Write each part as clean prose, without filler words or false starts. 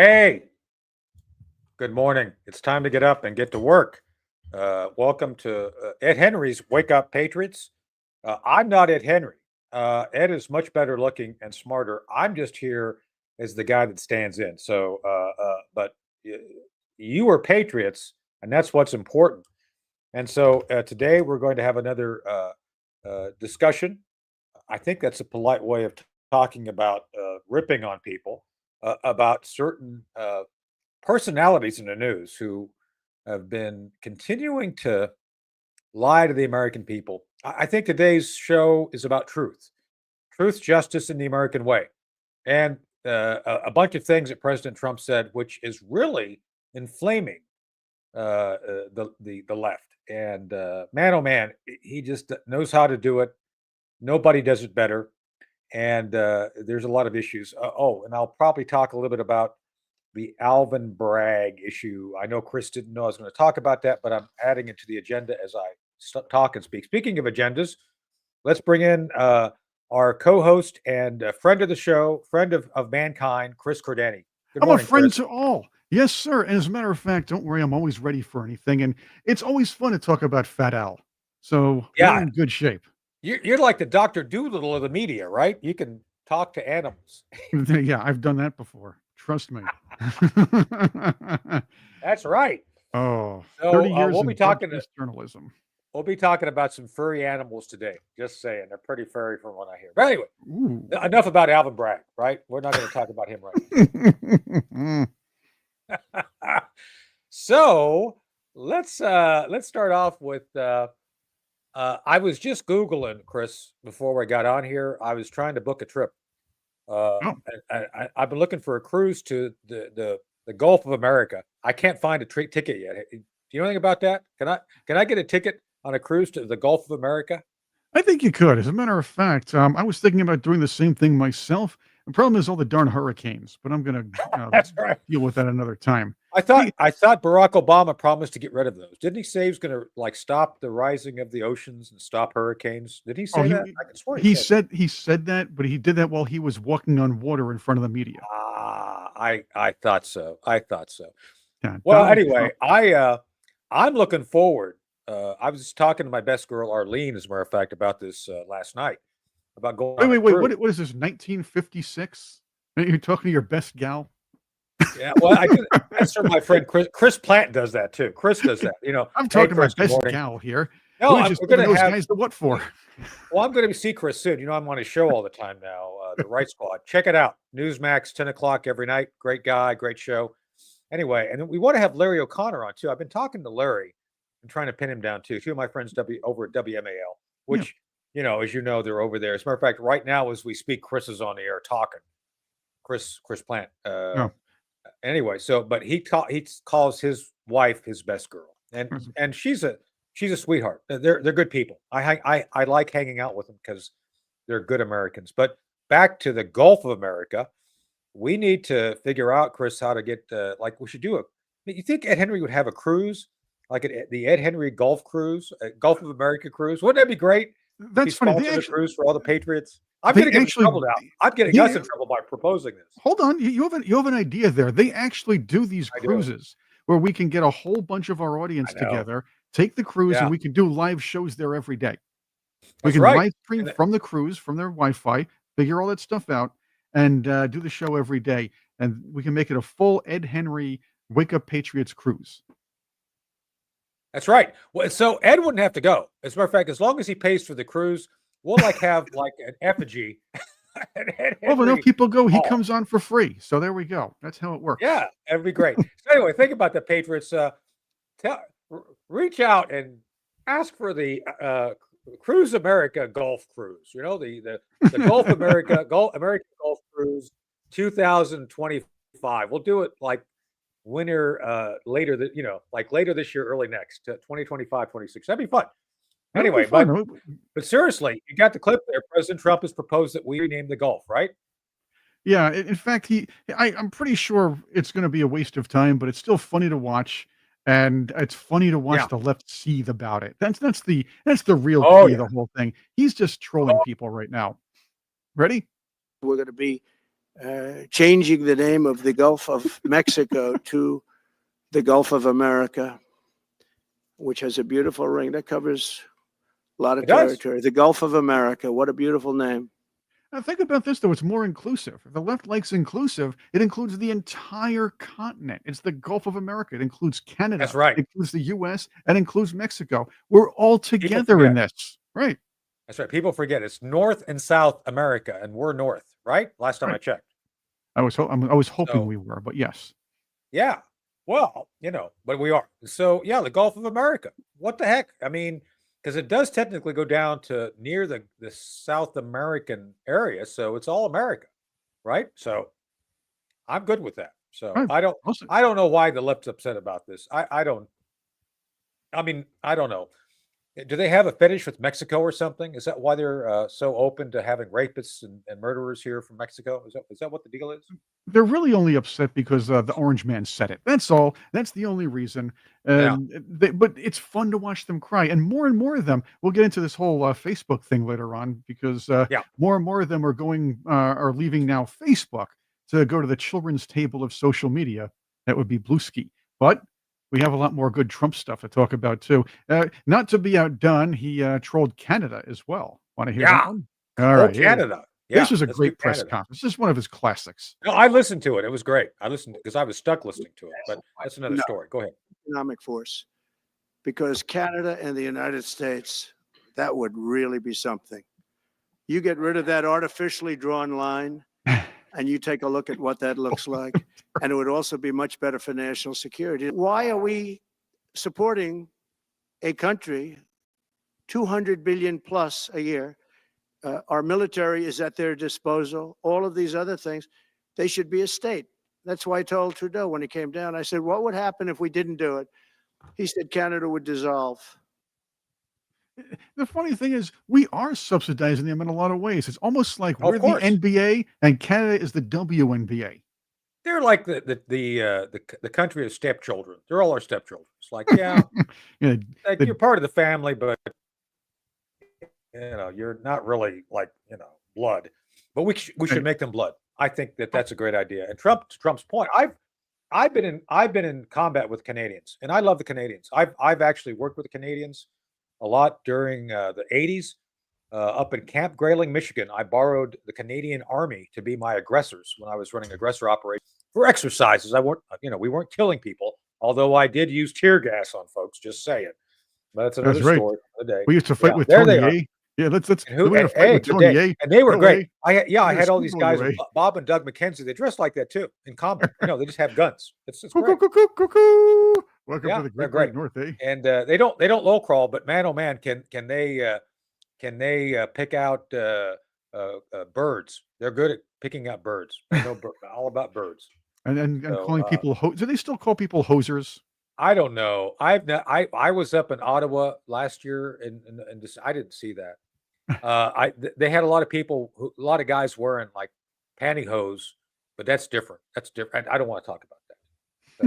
Hey, good morning. It's time to get up and get to work. Welcome to Ed Henry's Wake Up Patriots. I'm not Ed Henry. Ed is much better looking and smarter. I'm just here as the guy that stands in. But you are Patriots, and that's what's important. And so today we're going to have another discussion. I think that's a polite way of talking about ripping on people, about certain personalities in the news who have been continuing to lie to the American people. I think today's show is about truth, justice, and the American way, and a bunch of things that President Trump said, which is really inflaming the left. And man, oh man, he just knows how to do it. Nobody does it better. And there's a lot of issues. And I'll probably talk a little bit about the Alvin Bragg issue. I know Chris didn't know I was going to talk about that, but I'm adding it to the agenda as I talk and speak. Speaking of agendas, let's bring in our co-host and friend of the show, friend of mankind, Chris Cordani. Good morning, I'm a friend Chris. To all. Yes, sir. And as a matter of fact, don't worry, I'm always ready for anything. And it's always fun to talk about Fat Al. So yeah, we're in good shape. You're like the Dr. Doolittle of the media, right? You can talk to animals. Yeah, I've done that before. Trust me. That's right. Oh, so 30 years we'll be talking to journalism. We'll be talking about some furry animals today. Just saying, they're pretty furry from what I hear. But anyway, enough about Alvin Bragg, right? We're not going to talk about him right now. So let's start off with. I was just Googling, Chris, before we got on here. I was trying to book a trip. I've been looking for a cruise to the Gulf of America. I can't find a ticket yet. Do you know anything about that? Can I get a ticket on a cruise to the Gulf of America? I think you could. As a matter of fact, I was thinking about doing the same thing myself. The problem is all the darn hurricanes, but I'm going to That's right. deal with that another time. I thought Barack Obama promised to get rid of those. Didn't he say he was going to stop the rising of the oceans and stop hurricanes? Did he say that? I can swear he said that, but he did that while he was walking on water in front of the media. I thought so. Yeah, well, anyway, I'm looking forward. I was talking to my best girl Arlene, as a matter of fact, about this last night. About going. Wait. What is this? 1956? You're talking to your best gal? Yeah, well, that's from my friend Chris. Chris Plant does that too. Chris does that. I'm talking to my best gal here. No, we're going to have guys. The what for? Well, I'm going to see Chris soon. I'm on his show all the time now. The Right Squad. Check it out. Newsmax, 10 o'clock every night. Great guy, great show. Anyway, and then we want to have Larry O'Connor on too. I've been talking to Larry and trying to pin him down too. Two of my friends over at WMAL, which as you know, they're over there. As a matter of fact, right now as we speak, Chris is on the air talking. Chris Plant. Anyway, but he calls his wife his best girl, and she's a sweetheart. They're good people. I like hanging out with them because they're good Americans. But back to the Gulf of America, we need to figure out, Chris, how to get we should do you think Ed Henry would have a cruise like the Ed Henry Gulf cruise, Gulf of America cruise? Wouldn't that be great? That's funny. A cruise for all the Patriots. I'm going to get in trouble now. I'm getting us in trouble by proposing this. Hold on. You have an idea there. They actually do these cruises where we can get a whole bunch of our audience together, take the cruise, and we can do live shows there every day. We can live stream from the cruise, from their Wi-Fi, figure all that stuff out, and do the show every day. And we can make it a full Ed Henry Wake Up Patriots cruise. That's right. Well, so Ed wouldn't have to go. As a matter of fact, as long as he pays for the cruise, we'll have an effigy. Well, when no people go, he comes on for free. So there we go. That's how it works. Yeah, that'd be great. So anyway, think about the Patriots. Reach out and ask for the Cruise America Golf Cruise. The Gulf America American Golf Cruise 2025. We'll do it winter later later this year, early next 2025, 26. That'd be fun. Anyway, but seriously, you got the clip there. President Trump has proposed that we rename the Gulf, right? Yeah. In fact, I'm pretty sure it's going to be a waste of time, but it's still funny to watch. And it's funny to watch the left seethe about it. That's the real key of the whole thing. He's just trolling people right now. Ready? We're going to be changing the name of the Gulf of Mexico to the Gulf of America, which has a beautiful ring that covers a lot of territory. The Gulf of America. What a beautiful name. Now think about this, though. It's more inclusive. If the left likes inclusive, it includes the entire continent. It's the Gulf of America. It includes Canada. That's right. It includes the U.S. and includes Mexico. We're all together in this. Right. That's right. People forget it's North and South America, and we're North, right? Last time I checked. I was hoping we were, but yes. Yeah. Well, but we are. So, yeah, the Gulf of America. What the heck? I mean, because it does technically go down to near the South American area, so it's all America, right? So I'm good with that. So I don't know why the left's upset about this. I don't know. Do they have a fetish with Mexico or something? Is that why they're so open to having rapists and murderers here from Mexico? Is that what the deal is? They're really only upset because the orange man said it. That's all. That's the only reason. But it's fun to watch them cry. And more of them, we'll get into this whole Facebook thing later on, because more and more of them are leaving now Facebook to go to the children's table of social media. That would be Bluesky. But we have a lot more good Trump stuff to talk about, too. Not to be outdone, he trolled Canada as well. Want to hear that one? All right. Canada. Yeah, this was a great press conference. This is one of his classics. No, I listened to it. It was great. I listened because I was stuck listening to it. But that's another story. Go ahead. Economic force. Because Canada and the United States, that would really be something. You get rid of that artificially drawn line, and you take a look at what that looks like. And it would also be much better for national security. Why are we supporting a country 200 billion plus a year? Our military is at their disposal. All of these other things, they should be a state. That's why I told Trudeau when he came down, I said, what would happen if we didn't do it? He said Canada would dissolve. The funny thing is, we are subsidizing them in a lot of ways. It's almost like we're the NBA and Canada is the WNBA. They're like the country of stepchildren. They're all our stepchildren. It's like, you're part of the family, but you're not really like blood. But we should make them blood. I think that's a great idea. And Trump's point, I've been in combat with Canadians, and I love the Canadians. I've actually worked with the Canadians a lot during the 80s. Up in Camp Grayling, Michigan, I borrowed the Canadian Army to be my aggressors when I was running aggressor operations for exercises. We weren't killing people, although I did use tear gas on folks. Just saying. But that's another story for the day. We used to fight with Tony A. Yeah, let's fight with Tony A. And they were great. I had all these guys, Bob and Doug McKenzie. They dress like that too in combat. They just have guns. It's great. Welcome to the great North, eh? And they don't low crawl, but man, oh man, can they pick out birds? They're good at picking out birds. They know all about birds. And calling people do they still call people hosers? I don't know. I was up in Ottawa last year, and I didn't see that. They had a lot of people, a lot of guys wearing like pantyhose, but that's different. That's different. I don't want to talk about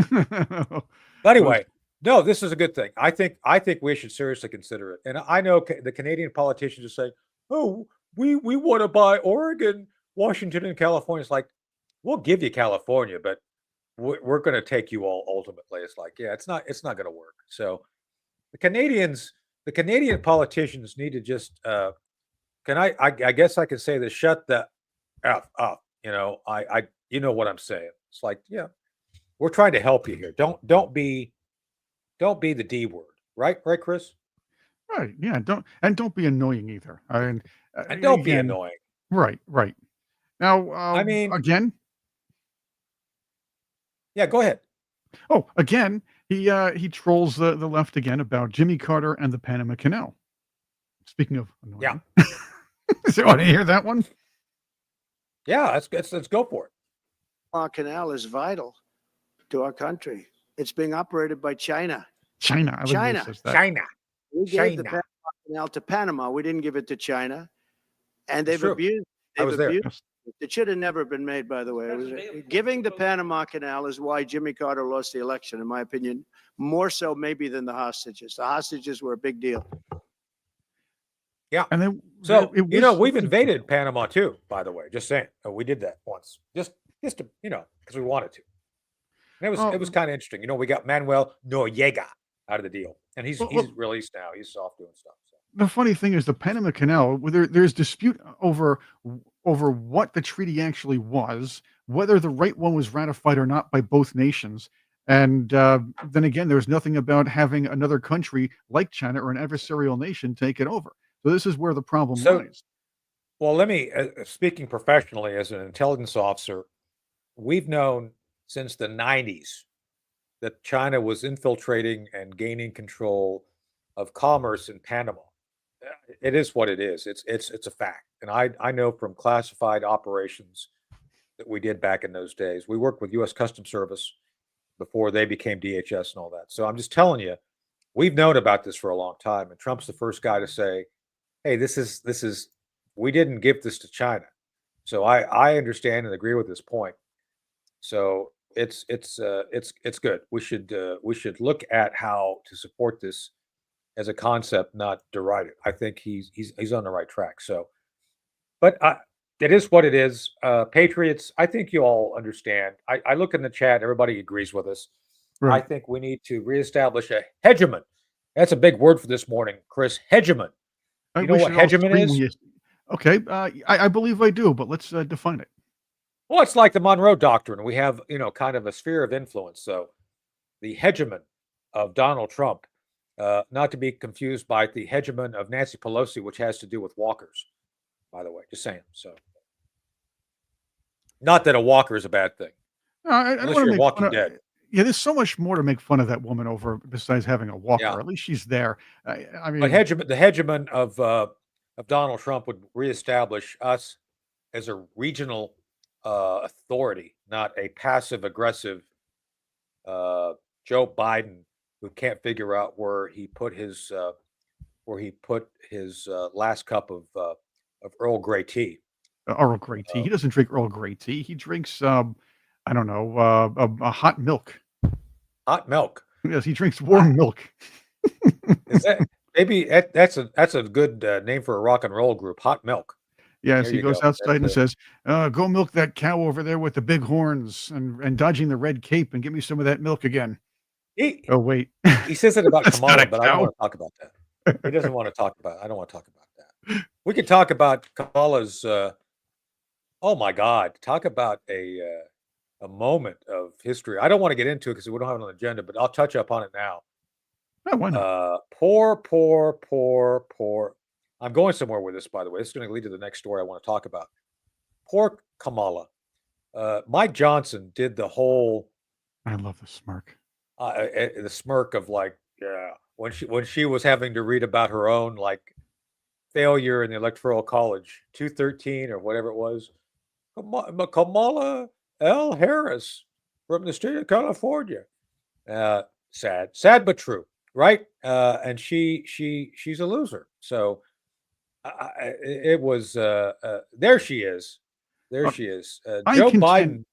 that. But anyway, no, this is a good thing. I think we should seriously consider it. And I know the Canadian politicians are saying, "Oh, we want to buy Oregon, Washington, and California." It's like, we'll give you California, but we're going to take you all ultimately. It's like, it's not going to work. So the Canadian politicians need to just, I guess I can say this, shut the F up. You know what I'm saying. It's like, we're trying to help you here. Don't be the D word. Right, Chris? Right. Yeah. Don't be annoying either. And don't be annoying. Right. Now, again. Yeah, go ahead. Oh, again, he trolls the left again about Jimmy Carter and the Panama Canal. Speaking of annoying. Yeah. So, want to hear that one? Yeah, let's go for it. Panama Canal is vital to our country. It's being operated by China. China. We gave the Panama Canal to Panama. We didn't give it to China, and they've abused. I was there. It should have never been made, by the way. Giving the Panama Canal is why Jimmy Carter lost the election, in my opinion, more so maybe than the hostages. The hostages were a big deal. Yeah. And then so was we've invaded Panama too. By the way, just saying, we did that once, just to because we wanted to. And it was kind of interesting. We got Manuel Noriega out of the deal, and he's released now. He's off doing stuff. So. The funny thing is the Panama Canal, there's dispute over what the treaty actually was, whether the right one was ratified or not by both nations. And then again, there's nothing about having another country like China or an adversarial nation take it over. So this is where the problem lies. Well, let me, speaking professionally as an intelligence officer, we've known since the 90s that China was infiltrating and gaining control of commerce in Panama. It is what it is. It's a fact. And I know from classified operations that we did back in those days. We worked with U.S. Customs Service before they became DHS and all that. So I'm just telling you, we've known about this for a long time. And Trump's the first guy to say, hey, this is we didn't give this to China. So I understand and agree with this point. So it's good. We should look at how to support this as a concept, not deride it. I think he's on the right track. So, but it is what it is. Patriots, I think you all understand. I look in the chat, everybody agrees with us. Right. I think we need to reestablish a hegemon. That's a big word for this morning, Chris. Hegemon. You know what hegemon is? Okay, I believe I do, but let's define it. Well, it's like the Monroe Doctrine. We have, kind of a sphere of influence. So the hegemon of Donald Trump, not to be confused by the hegemon of Nancy Pelosi, which has to do with walkers, by the way, just saying. So not that a walker is a bad thing. Unless you're Walking Dead. Yeah, there's so much more to make fun of that woman over besides having a walker. Yeah. At least she's there. I mean, but the hegemon of Donald Trump would reestablish us as a regional authority, not a passive aggressive Joe Biden who can't figure out where he put his last cup of Earl Grey tea. Earl Grey tea. He doesn't drink Earl Grey tea. He drinks I don't know, a hot milk. Hot milk. Yes, he drinks warm milk. Is that maybe that's a good name for a rock and roll group? Hot milk. Yes, he goes outside and says, "Go milk that cow over there with the big horns and dodging the red cape, and give me some of that milk again." Oh wait, he says it about Kamala, but I don't want to talk about that. He doesn't want to talk about it. I don't want to talk about that. We could talk about Kamala's. Oh my God! Talk about a moment of history. I don't want to get into it because we don't have it on the agenda, but I'll touch up on it now. Oh, why not? Poor. I'm going somewhere with this, by the way. This is going to lead to the next story I want to talk about. Poor Kamala. Mike Johnson did the whole. I love the smirk. The smirk of like, yeah, when she was having to read about her own like failure in the Electoral College 213 or whatever it was. Kamala L. Harris from the state of California. Sad but true, right? And she's a loser. So it was there she is. She is. Joe Biden.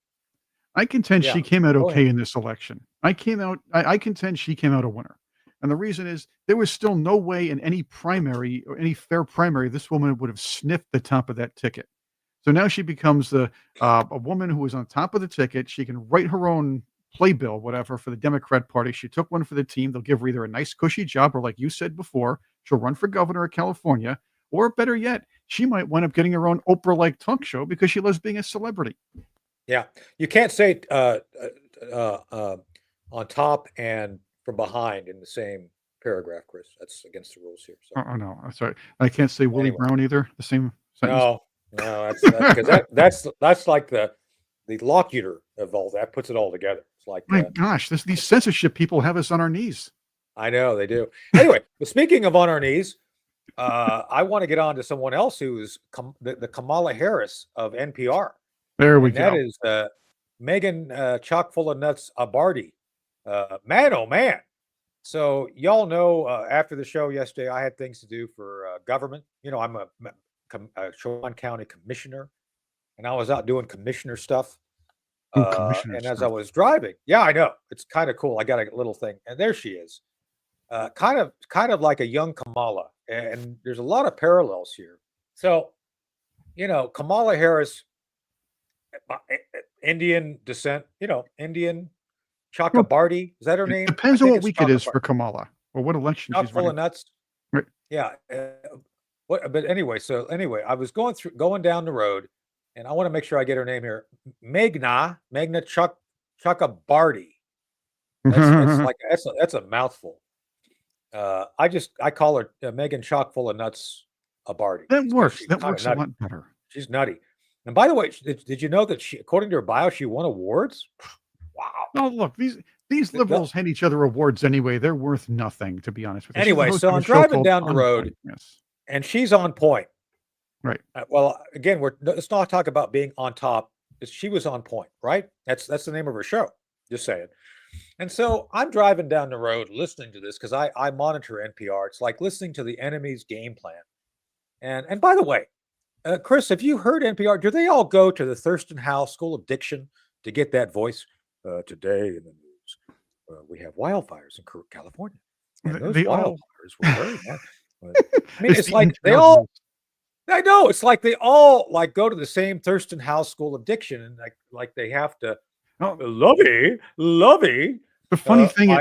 I contend she came out okay in this election. I contend she came out a winner. And the reason is there was still no way in any primary or any fair primary this woman would have sniffed the top of that ticket. So now she becomes a woman who is on top of the ticket. She can write her own playbill, whatever, for the Democrat Party. She took one for the team. They'll give her either a nice cushy job or, like you said before, she'll run for governor of California. Or better yet, she might wind up getting her own Oprah-like talk show because she loves being a celebrity. Yeah. You can't say on top and from behind in the same paragraph, Chris. That's against the rules here. So. Oh, no. I'm sorry. I can't say Willie Brown either. The same sentence. No, that's like the locutor of all that puts it all together. It's like my gosh, these censorship people have us on our knees. I know they do. Anyway, but speaking of on our knees, I want to get on to someone else who's the Kamala Harris of NPR. There we go. That is Megan chock full of nuts Abarty. Man, oh man. So y'all know after the show yesterday, I had things to do for government. I'm a Chouan County commissioner, and I was out doing commissioner stuff. And as I was driving, yeah, I know it's kind of cool. I got a little thing, and there she is, kind of like a young Kamala. and there's a lot of parallels here. So, Kamala Harris, Indian descent, Indian Chakrabarti. Is that her name? Depends on what week it is for Kamala or what election she's full running. of nuts. Right. Yeah. But anyway, I was going down the road, and I want to make sure I get her name here. Meghna Chakrabarti. That's a mouthful. I call her Megan Chock full of nuts a Barty. That works. That works a lot better. She's nutty. And by the way, did you know that according to her bio, she won awards? Wow. Oh, look, these liberals hand each other awards anyway. They're worth nothing, to be honest with you. Anyway, so I'm driving down the road, and she's on point. Right. Well, again, let's not talk about being on top. She was on point, right? That's the name of her show. Just saying. And so I'm driving down the road listening to this because I monitor NPR. It's like listening to the enemy's game plan. And by the way, Chris, have you heard NPR? Do they all go to the Thurston House School of Diction to get that voice? Today in the news, we have wildfires in California. And those wildfires were very bad. I mean, it's like they all. I know it's like they all go to the same Thurston House School of Diction, and like they have to. Lovey. The funny thing is,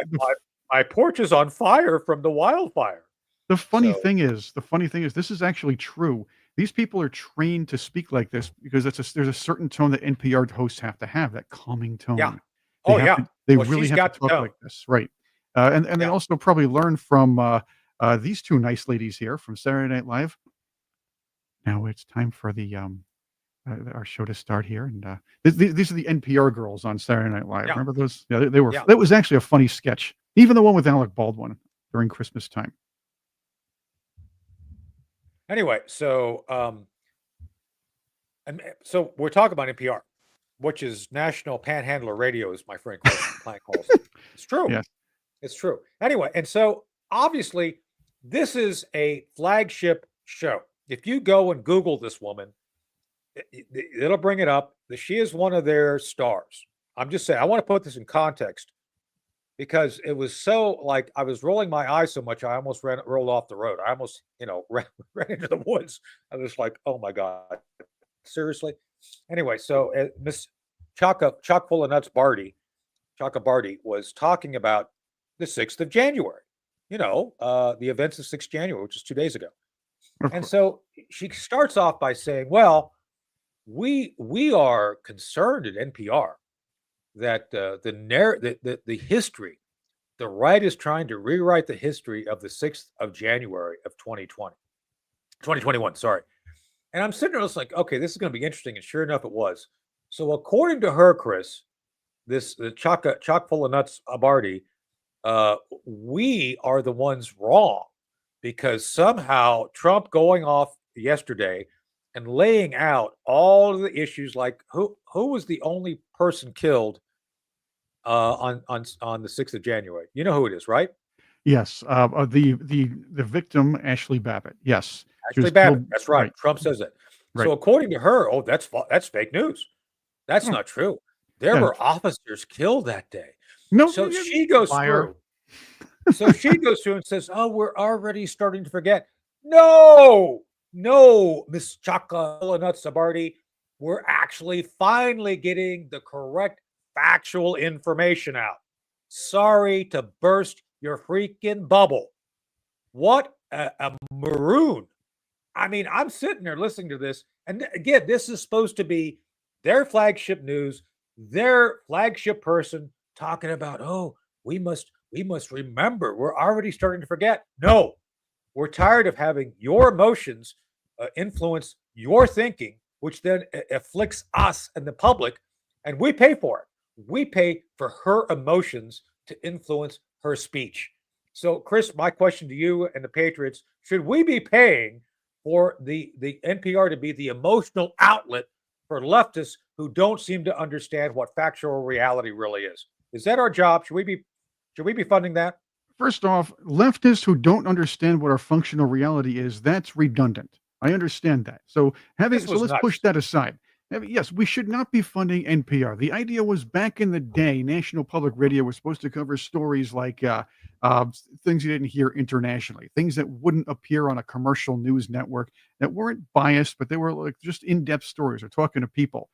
my porch is on fire from the wildfire. The funny thing is, this is actually true. These people are trained to speak like this because there's a certain tone that NPR hosts have to have, that calming tone. Yeah. They really have to talk like this, right? And they also probably learn from these two nice ladies here from Saturday Night Live. Now it's time for our show to start here, and these are the NPR girls on Saturday Night Live. Remember those? Yeah, they were. That was actually a funny sketch, even the one with Alec Baldwin during Christmas time. Anyway, so we're talking about NPR, which is National Panhandler Radio, as my friend Plank calls it. It's true. Yes. It's true. Anyway, and so obviously this is a flagship show. If you go and Google this woman, it'll bring it up. She is one of their stars. I'm just saying, I want to put this in context because it was so I was rolling my eyes so much, I almost rolled off the road. I almost, ran into the woods. I was like, oh my God, seriously? Anyway, so Miss Chock full of nuts Barty was talking about the 6th of January, the events of 6th January, which is 2 days ago. And so she starts off by saying, well, we are concerned at NPR that the history, the right is trying to rewrite the history of the 6th of January of 2021, sorry. And I'm sitting there like, okay, this is going to be interesting. And sure enough, it was. So according to her, Chris, the chock full of nuts Abarty, we are the ones wrong because somehow Trump going off yesterday and laying out all of the issues, like who was the only person killed on the 6th of January? You know who it is, right? Yes, the victim, Ashley Babbitt. Yes, Ashley Babbitt. That's right. Trump says it. Right. So according to her, that's fake news. That's not true. There were officers killed that day. No, so she goes through. So she goes through and says, "Oh, we're already starting to forget." No, Miss Nuts Sabardi, we're actually finally getting the correct factual information out. Sorry to burst your freaking bubble. What a maroon. I mean, I'm sitting there listening to this, and again, this is supposed to be their flagship news, their flagship person talking about, oh, we must remember. We're already starting to forget. No, we're tired of having your emotions influence your thinking, which then afflicts us and the public, and we pay for it. We pay for her emotions to influence her speech. So, Chris, my question to you and the Patriots, should we be paying for the NPR to be the emotional outlet for leftists who don't seem to understand what factual reality really is? Is that our job? Should we be funding that? First off, leftists who don't understand what our functional reality is, that's redundant. I understand that. So let's push that aside. Yes, we should not be funding NPR. The idea was back in the day, National Public Radio was supposed to cover stories like things you didn't hear internationally, things that wouldn't appear on a commercial news network, that weren't biased, but they were like just in-depth stories or talking to people.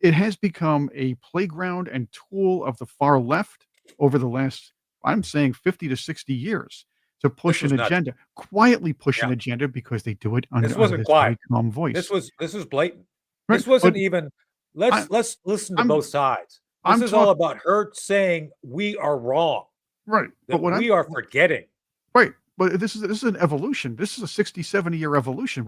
It has become a playground and tool of the far left over the last, I'm saying, 50 to 60 years to push an agenda, quietly push an agenda, because they do it under this very calm voice. This was blatant. Right, This wasn't even, let's listen to both sides. This is all about her saying we are wrong. Right. But we are forgetting. Right. But this is an evolution. This is a 60, 70-year evolution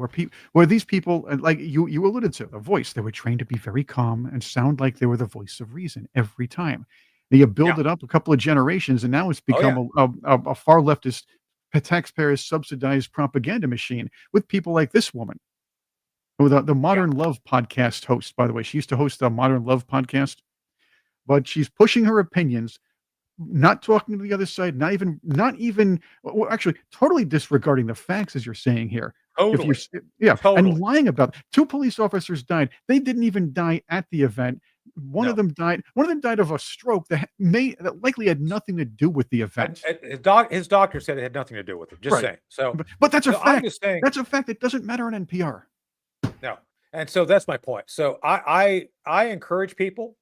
where these people, and like you alluded to, the voice, they were trained to be very calm and sound like they were the voice of reason every time. You build it up a couple of generations, and now it's become a far leftist, taxpayers subsidized propaganda machine with people like this woman. The Modern Love podcast host, by the way. She used to host the Modern Love podcast, but she's pushing her opinions, not talking to the other side, not even well, actually totally disregarding the facts, as you're saying here. Totally. And lying about it. 2 police officers died. They didn't even die at the event. One of them died of a stroke that likely had nothing to do with the event. His doctor said it had nothing to do with it. Just saying. So, but that's a fact. That's a fact that doesn't matter on NPR. No, and so that's my point. So I encourage people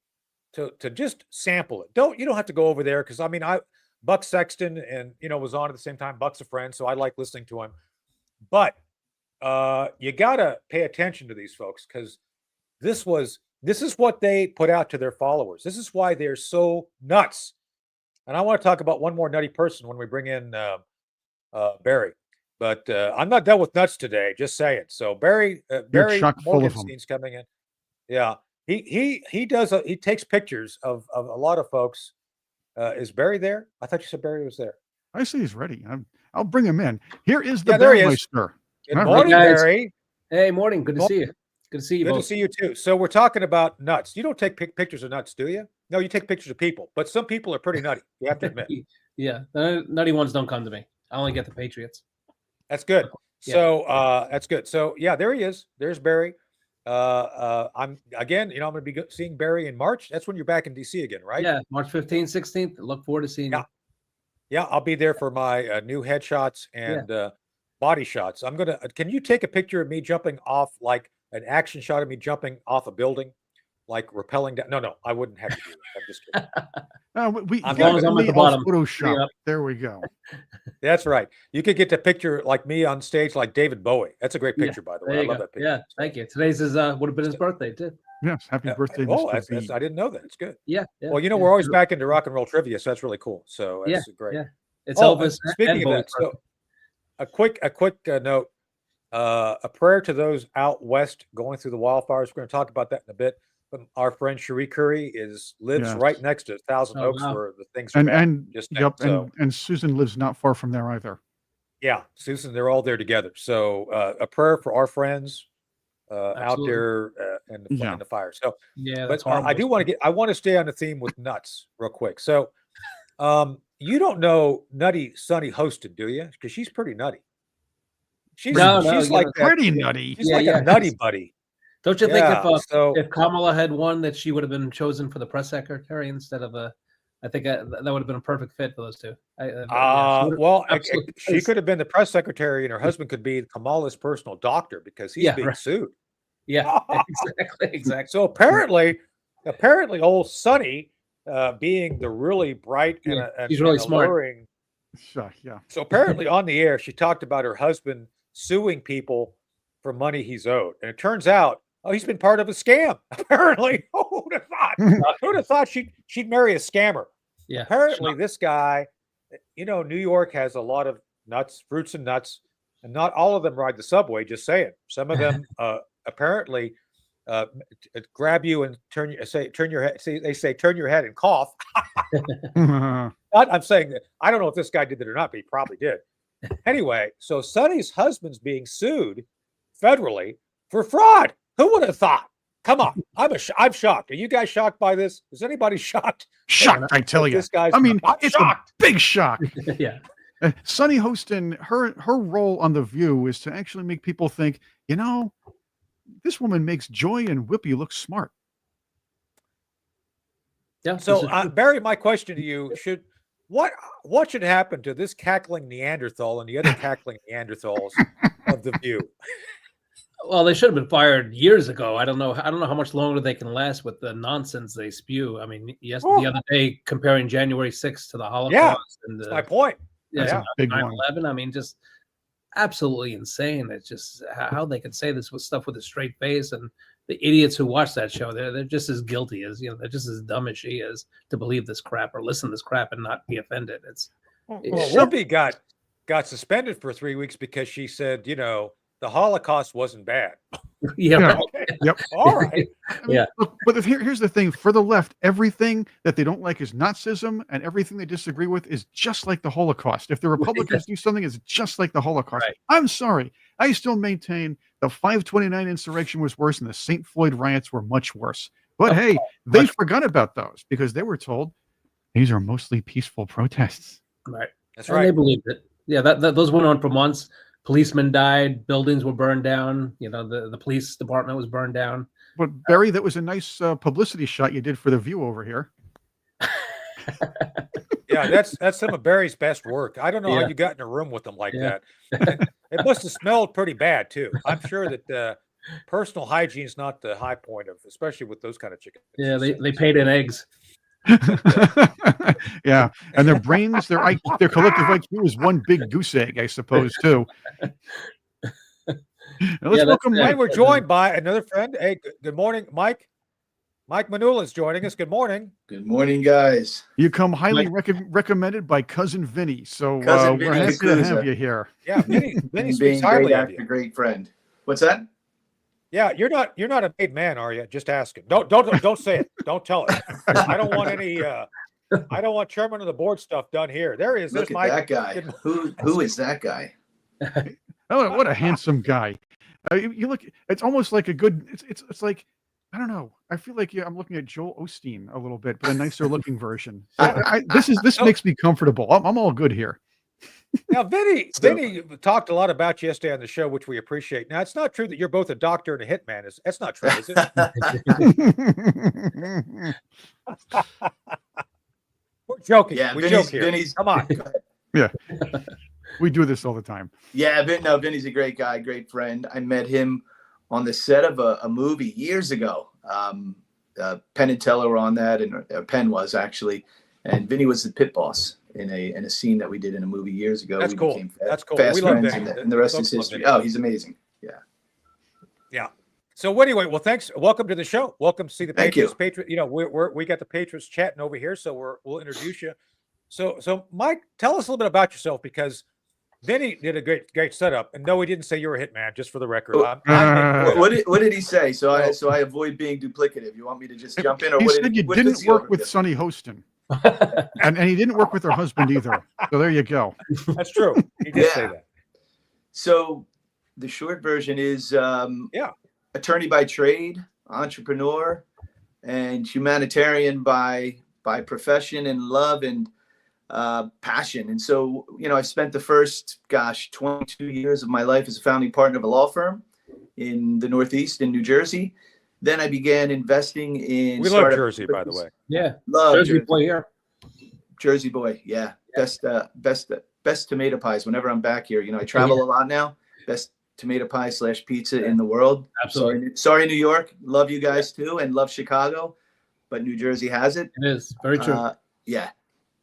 to just sample it. You don't have to go over there, because I mean, Buck Sexton and was on at the same time. Buck's a friend, so I like listening to him. But you gotta pay attention to these folks, because this is what they put out to their followers. This is why they're so nuts. And I want to talk about one more nutty person when we bring in Barry. But I'm not done with nuts today. Just saying. So Barry Morganstein's coming in. Yeah, he takes pictures of a lot of folks. Is Barry there? I thought you said Barry was there. I see he's ready. I'll bring him in. Here is the Barry Meister. Good morning, Barry. Hey, morning. Good to see you. Good to see you. Good to see you too. So we're talking about nuts. You don't take pictures of nuts, do you? No, you take pictures of people. But some people are pretty nutty. You have to admit. Yeah, the nutty ones don't come to me. I only get the Patriots. That's good. So that's good. So yeah, there he is. There's Barry. I'm going to be seeing Barry in March. That's when you're back in DC again, right? Yeah, March 15th, 16th. Look forward to seeing you. Yeah, I'll be there for my new headshots and body shots. Can you take a picture of me jumping off, like an action shot of me jumping off a building, like rappelling down? No, I wouldn't have to do that. I'm just kidding. As long as I'm at the bottom. Photoshop. There we go. That's right. You could get the picture like me on stage, like David Bowie. That's a great picture, by the way. I love that picture. Yeah, thank you. Today's would have been his birthday too. Yes, happy birthday, Mr. B. I didn't know that. It's good. Yeah. Well, we're always back into rock and roll trivia, so that's really cool. So that's great. Yeah. It's Elvis. Speaking of that, so a quick note. A prayer to those out west going through the wildfires. We're going to talk about that in a bit. But our friend Cherie Curry lives right next to Thousand Oaks, where the things are and Susan lives not far from there either. Yeah, Susan, they're all there together. So a prayer for our friends out there in the fire. So but I want to stay on the theme with nuts real quick. So you don't know Nutty Sunny Hosted, do you? Because she's pretty nutty. She's like pretty nutty. She's like a nutty buddy. Don't you think if Kamala had won, that she would have been chosen for the press secretary instead of I think that would have been a perfect fit for those two. She could have been the press secretary, and her husband could be Kamala's personal doctor, because he's being sued. Yeah, exactly. So apparently, old Sonny, being the really bright and he's really smart. Alluring, yeah. So apparently, on the air, she talked about her husband suing people for money he's owed, and it turns out, he's been part of a scam. Apparently, who would have thought? Who would have thought she'd marry a scammer? Yeah. Apparently, this guy, New York has a lot of fruits and nuts, and not all of them ride the subway. Just saying, some of them apparently grab you and turn your head. See, they say turn your head and cough. I'm saying that I don't know if this guy did that or not, but he probably did. Anyway, so Sonny's husband's being sued federally for fraud. Who would have thought? Come on, I'm shocked. Are you guys shocked by this? Is anybody shocked? Shocked, I tell you. This guy's it's shocked. A big shock. Yeah. Sonny Hostin, her role on The View is to actually make people think, this woman makes Joy and Whippy look smart. Yeah. So, Barry, my question to you what should happen to this cackling Neanderthal and the other cackling Neanderthals of the View? Well, they should have been fired years ago. I don't know how much longer they can last with the nonsense they spew. I mean, yes, the other day comparing January 6th to the Holocaust. Yeah, that's my point. Yeah, 9/11. I mean, just absolutely insane. It's just how they can say this with stuff with a straight face, and the idiots who watch that show, they're just as guilty as, they're just as dumb as she is to believe this crap or listen to this crap and not be offended. Well, Whoopi got suspended for 3 weeks because she said, the Holocaust wasn't bad. Yeah. Okay. Yep. All right. Yeah. But here's the thing: for the left, everything that they don't like is Nazism, and everything they disagree with is just like the Holocaust. If the Republicans do something, it's just like the Holocaust. Right. I'm sorry, I still maintain the 529 insurrection was worse, and the St. Floyd riots were much worse. But hey, they forgot about those because they were told these are mostly peaceful protests. Right. That's right. And they believed it. Yeah. That those went on for months. Policemen died, buildings were burned down, the police department was burned down. But Barry, that was a nice publicity shot you did for the View over here. Yeah, that's some of Barry's best work. I don't know how you got in a room with them like that. It must have smelled pretty bad too. I'm sure that personal hygiene is not the high point of, especially with those kind of chickens. Yeah, they paid in eggs. Yeah, and their brains, their collective IQ is one big goose egg, I suppose, too. Now let's welcome Mike. We're joined by another friend. Hey, good morning, Mike. Mike Mumola is joining us. Good morning. Good morning, guys. You come highly recommended by Cousin Vinny, so we're happy to have you here. Yeah, Vinny speaks highly of you. Great friend. What's that? Yeah, you're not a made man, are you? Just asking. Don't say it. Don't tell it. I don't want any. I don't want chairman of the board stuff done here. There he is. Look at that guy. Who is that guy? Oh, what a handsome guy! You look. It's almost like a good. It's like, I don't know. I feel like I'm looking at Joel Osteen a little bit, but a nicer looking version. So this makes me comfortable. I'm all good here. Now, Vinny talked a lot about you yesterday on the show, which we appreciate. Now, it's not true that you're both a doctor and a hitman. That's not true, is it? We're joking. Yeah, we joke here. Come on. Yeah, we do this all the time. Yeah, Vinny's a great guy, great friend. I met him on the set of a movie years ago. Penn and Teller were on that, and Penn was actually, and Vinny was the pit boss in a scene that we did in a movie years ago. That's cool. That's cool. Fast friends, and the rest is history. Oh, he's amazing. Yeah. Yeah. So anyway, well, thanks. Welcome to the show. Welcome to see the Patriots. We got the Patriots chatting over here, so we'll introduce you. So Mike, tell us a little bit about yourself, because Vinny did a great setup, and no, he didn't say you were a hitman. Just for the record. What did he say? So I avoid being duplicative. You want me to just jump in, or he said you didn't work with Sonny Hostin, and he didn't work with her husband either. So there you go. That's true. He did say that. So the short version is, attorney by trade, entrepreneur, and humanitarian by profession, and love and passion. And so, I've spent the first 22 years of my life as a founding partner of a law firm in the Northeast in New Jersey. Then I began investing in. We love Jersey, by the way. Yeah, love Jersey boy here. Jersey boy, yeah. Best tomato pies. Whenever I'm back here, I travel a lot now. Best tomato pie / pizza in the world. Absolutely. Sorry, New York. Love you guys too, and love Chicago, but New Jersey has it. It is very true.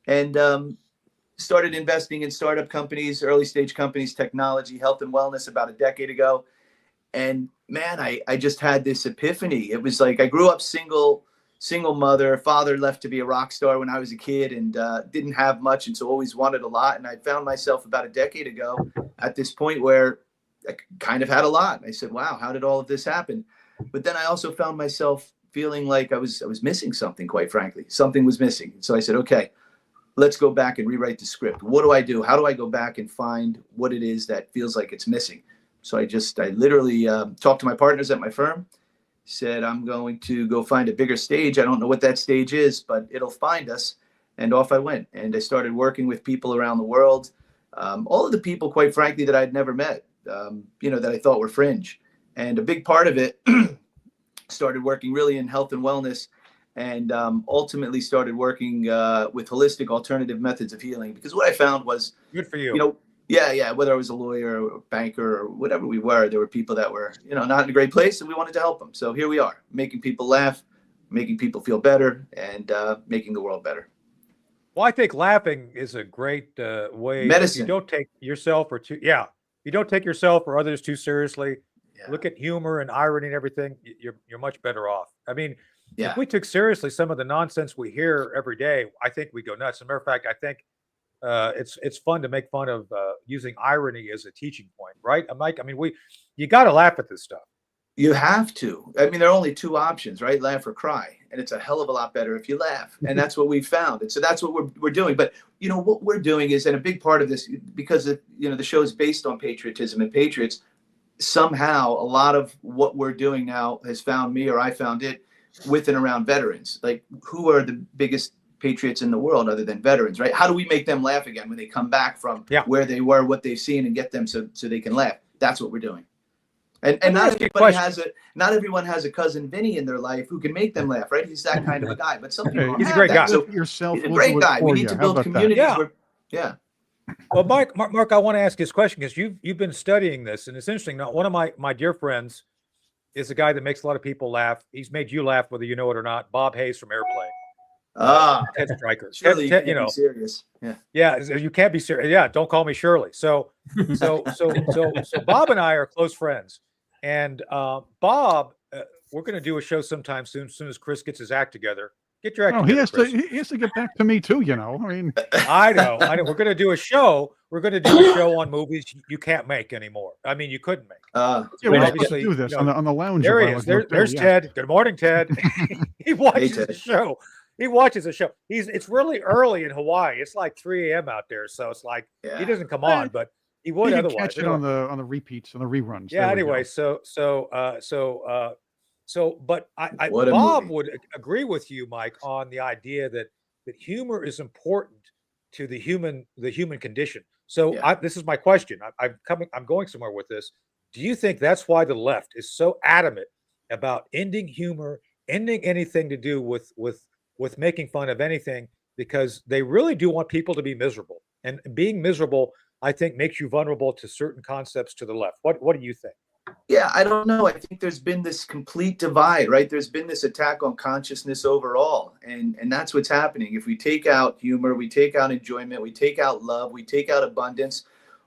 And started investing in startup companies, early stage companies, technology, health and wellness about a decade ago. And man, I just had this epiphany. It was like I grew up single mother, father left to be a rock star when I was a kid, and didn't have much, and so always wanted a lot. And I found myself about a decade ago at this point where I kind of had a lot. I said, wow, how did all of this happen? But then I also found myself feeling like I was missing something, quite frankly. Something was missing. So I said, okay, let's go back and rewrite the script. What do I do? How do I go back and find what it is that feels like it's missing? So I literally talked to my partners at my firm, said, I'm going to go find a bigger stage. I don't know what that stage is, but it'll find us. And off I went. And I started working with people around the world. All of the people, quite frankly, that I'd never met, that I thought were fringe. And a big part of it started working really in health and wellness and ultimately started working with holistic alternative methods of healing. Because what I found was, Good for you. you know, yeah, whether I was a lawyer or a banker or whatever we were, there were people that were, you know, not in a great place, and we wanted to help them. So here we are, making people laugh, making people feel better, and making the world better. Well, I think laughing is a great way. Medicine. You don't take yourself you don't take yourself or others too seriously. Yeah. Look at humor and irony and everything. You're much better off. I mean, Yeah. if we took seriously some of the nonsense we hear every day, I think we go nuts. As a matter of fact, I think it's fun to make fun of using irony as a teaching point, right, Mike? I mean, you got to laugh at this stuff. You have to. I mean, there are only two options, right? Laugh or cry. And it's a hell of a lot better if you laugh. And that's what we found. And so that's what we're doing. But, you know, what we're doing is, and a big part of this, because, you know, the show is based on patriotism and patriots, somehow a lot of what we're doing now has found me, or I found it, with and around veterans. Like, who are the biggest patriots in the world other than veterans, right? How do we make them laugh again when they come back from where they were, what they've seen, and get them so they can laugh? That's what we're doing. And not everyone has a cousin Vinny in their life who can make them laugh, right? He's that kind of a guy. But some people He's a great guy. So he's a great guy. We need to build communities where, Well, Mark, I want to ask this question because you've been studying this, and it's interesting. Now, one of my dear friends is a guy that makes a lot of people laugh. He's made you laugh whether you know it or not. Bob Hayes from Airplane. Ted Stryker. Surely Ted, you can't be serious. Yeah, you can't be serious. Yeah, don't call me Shirley. So Bob and I are close friends, and Bob, we're going to do a show sometime soon. As soon as Chris gets his act together, get your act together. He has to get back to me too. You know, I mean, I know. We're going to do a show. We're going to do a show on movies you can't make anymore. I mean, you couldn't make. We're obviously do this on the lounge. There he is. There's Ted. Good morning, Ted. He watches the show. He watches the show. It's really early in Hawaii. It's like 3 a.m. out there, so it's like he doesn't come on, but he would otherwise. Catch it on the repeats, on the reruns. Yeah. Anyway, but Bob would agree with you, Mike, on the idea that humor is important to the human condition. So this is my question. I'm going somewhere with this. Do you think that's why the left is so adamant about ending humor, ending anything to do with making fun of anything, because they really do want people to be miserable, and being miserable, I think, makes you vulnerable to certain concepts to the left. What do you think? Yeah, I don't know. I think there's been this complete divide, right? There's been this attack on consciousness overall, and that's what's happening. If we take out humor, we take out enjoyment, we take out love, we take out abundance,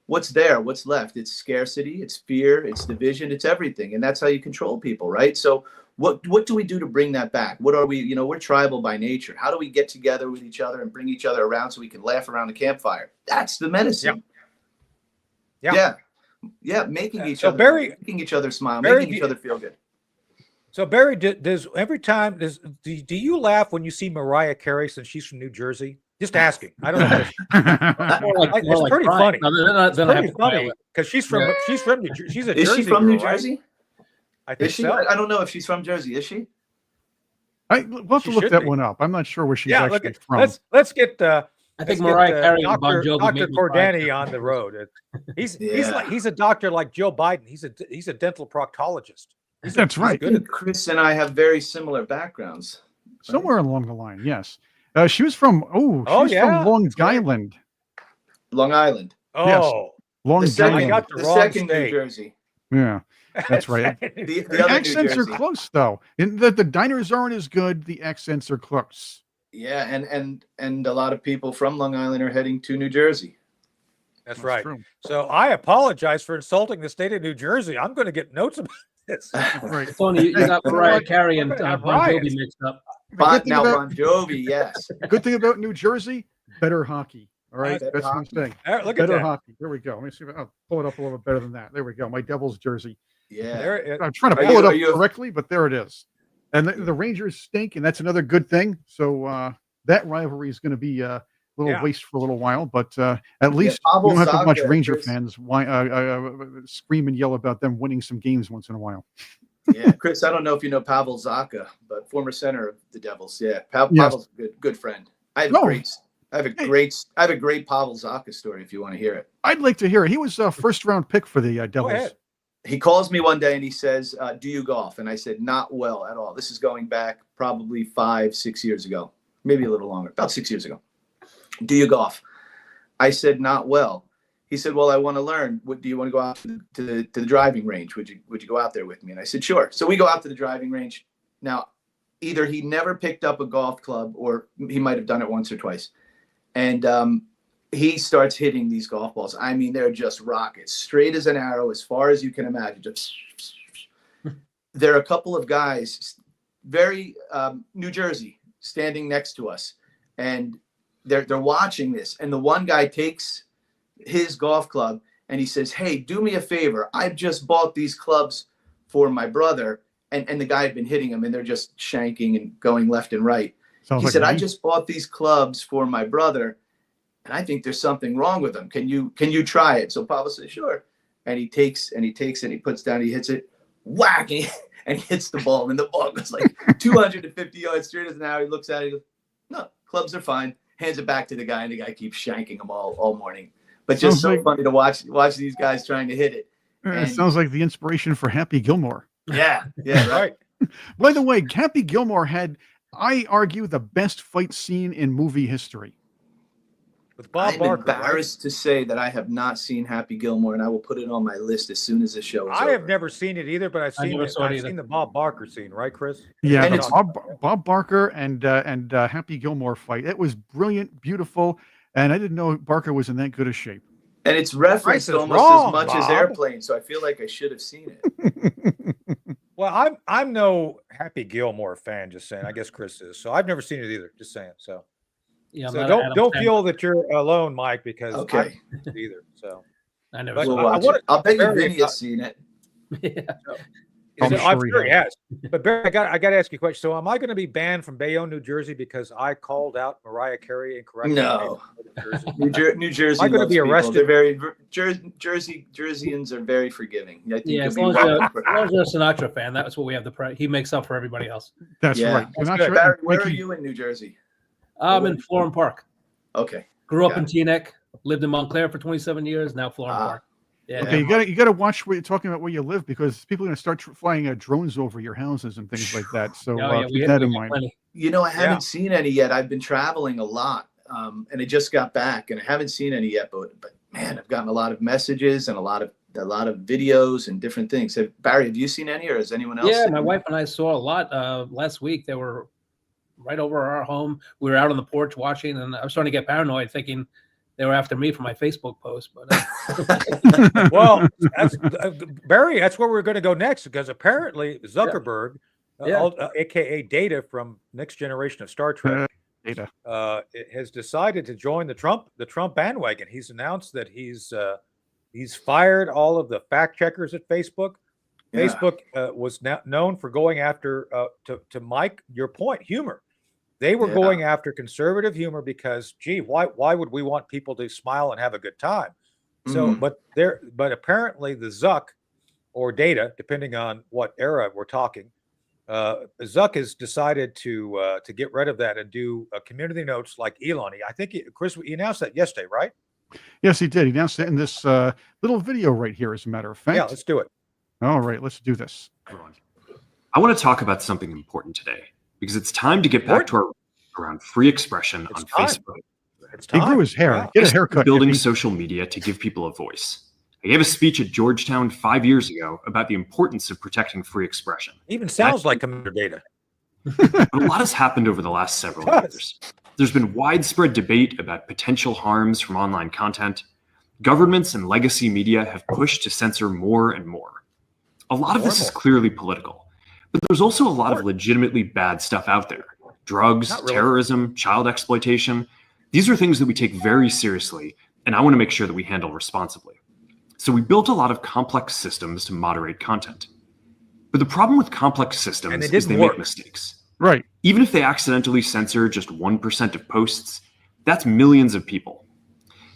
what's there? What's left? It's scarcity, it's fear, it's division, it's everything, and that's how you control people, right? So what do we do to bring that back? What are we, you know, we're tribal by nature. How do we get together with each other and bring each other around so we can laugh around the campfire? That's the medicine. Yeah, making each other smile, making each other feel good. So Barry, does do you laugh when you see Mariah Carey, since she's from New Jersey? Just asking. I don't know. It's pretty funny. It's pretty funny because she's from New Jersey. She's a Jersey. Is she from girl, New Jersey? Right? I think so. I don't know if she's from Jersey. Is she? We'll have to look that one up. I'm not sure where she's actually from. Let's get. I think Mariah Carey and Bon Jovi. Dr. Cordani on the road. He's a doctor like Joe Biden. He's a dental proctologist. That's right. Chris and I have very similar backgrounds. Somewhere along the line, yes. She was from from Long Island. Long Island. Oh, yes. Long Island. I got the second New Jersey. Yeah, that's right. the accents are close, though. The diners aren't as good. The accents are close. Yeah, and a lot of people from Long Island are heading to New Jersey. That's right. True. So I apologize for insulting the state of New Jersey. I'm going to get notes about this. Right. Tony, you got Mariah Carey and Bon Jovi mixed up. Bon Jovi, yes. Good thing about New Jersey, better hockey. All right, that's what I'm saying. Look better at that. hockey. There we go. Let me see if I'll pull it up a little bit better than that. There we go. My Devils jersey. Yeah. I'm trying to pull it up correctly, but there it is. And the Rangers stink, and that's another good thing. So that rivalry is going to be a little waste for a little while, but at least we don't have to watch Ranger fans scream and yell about them winning some games once in a while. Yeah, Chris, I don't know if you know Pavel Zuck, but former center of the Devils. Yeah, Pavel's a good friend. I have a great Pavel Zuck story if you want to hear it. I'd like to hear it. He was a first round pick for the Devils. he calls me one day and he says, do you golf? And I said, not well at all. This is going back probably 5-6 years ago, maybe a little longer, about 6 years ago. Do you golf? I said, not well. He said, well, I want to learn. What do you want to go out to the driving range? Would you go out there with me? And I said, sure. So we go out to the driving range. Now, either he never picked up a golf club or he might have done it once or twice. And he starts hitting these golf balls. I mean, they're just rockets, straight as an arrow, as far as you can imagine. Just there are a couple of guys, very New Jersey, standing next to us, and they're watching this. And the one guy takes his golf club and he says, hey, do me a favor. I've just bought these clubs for my brother. And the guy had been hitting them, and they're just shanking and going left and right. He said, I just bought these clubs for my brother, and I think there's something wrong with them. Can you try it? So Pablo says, sure. And he takes and he puts down, he hits it, whack, and he hits the ball. And the ball goes like 250 yards straight as an arrow. He looks at it, he goes, no, clubs are fine. Hands it back to the guy, and the guy keeps shanking them all morning. But just so funny to watch these guys trying to hit it. It sounds like the inspiration for Happy Gilmore. Yeah, right. By the way, Happy Gilmore had, I argue, the best fight scene in movie history. With Bob Barker. I'm embarrassed to say that I have not seen Happy Gilmore, and I will put it on my list as soon as the show is over. I have never seen it either, but I've seen the Bob Barker scene, right, Chris? Yeah, and it's Bob Barker and Happy Gilmore fight. It was brilliant, beautiful, and I didn't know Barker was in that good a shape. And it's referenced almost as much as Airplane, so I feel like I should have seen it. Well, I'm no Happy Gilmore fan, just saying. I guess Chris is. So I've never seen it either, just saying. So yeah, so don't feel that you're alone, Mike, because I haven't seen it either. So I never saw it. I'll bet you Vinny has seen it. Yeah. I'm sure he has. But Barry, I got to ask you a question. So am I going to be banned from Bayonne, New Jersey because I called out Mariah Carey incorrectly? No. New Jersey. Am I going to be arrested? They're very Jerseyans are very forgiving. Yeah, as long as you're a Sinatra fan, that's what we have he makes up for everybody else. That's right. Barry, where are you in New Jersey? I'm in Florham Park. Okay. Grew up in Teaneck, lived in Montclair for 27 years, now Florham Park. Yeah. Okay, you got to watch what you're talking about where you live, because people are going to start flying drones over your houses and things like that. So keep that in mind. Plenty. I haven't seen any yet. I've been traveling a lot, and I just got back, and I haven't seen any yet. But man, I've gotten a lot of messages and a lot of videos and different things. Barry, have you seen any, or has anyone else? Yeah, my wife and I saw a lot last week. They were right over our home. We were out on the porch watching, and I was starting to get paranoid, thinking they were after me for my Facebook post. But well, Barry, that's where we're going to go next, because apparently Zuckerberg, aka Data from Next Generation of Star Trek, Data, has decided to join the Trump bandwagon. He's announced that he's fired all of the fact checkers at Facebook. Yeah. Facebook was known for going after, to Mike, your point, humor. They were going after conservative humor because, gee, why would we want people to smile and have a good time? So, but apparently the Zuck, or Data, depending on what era we're talking, Zuck has decided to get rid of that and do community notes like Elon. I think Chris, he announced that yesterday, right? Yes, he did. He announced it in this little video right here, as a matter of fact. Yeah, let's do it. All right, let's do this. I want to talk about something important today, because it's time to get back to our around free expression on Facebook. He grew his hair. Get a haircut. Building social media to give people a voice. I gave a speech at Georgetown 5 years ago about the importance of protecting free expression. Even sounds like Commander Data. But a lot has happened over the last several years. There's been widespread debate about potential harms from online content. Governments and legacy media have pushed to censor more and more. A lot of this is clearly political, but there's also a lot of legitimately bad stuff out there. Drugs, terrorism, child exploitation. These are things that we take very seriously, and I want to make sure that we handle responsibly. So we built a lot of complex systems to moderate content. But the problem with complex systems is they make mistakes. Right. Even if they accidentally censor just 1% of posts, that's millions of people.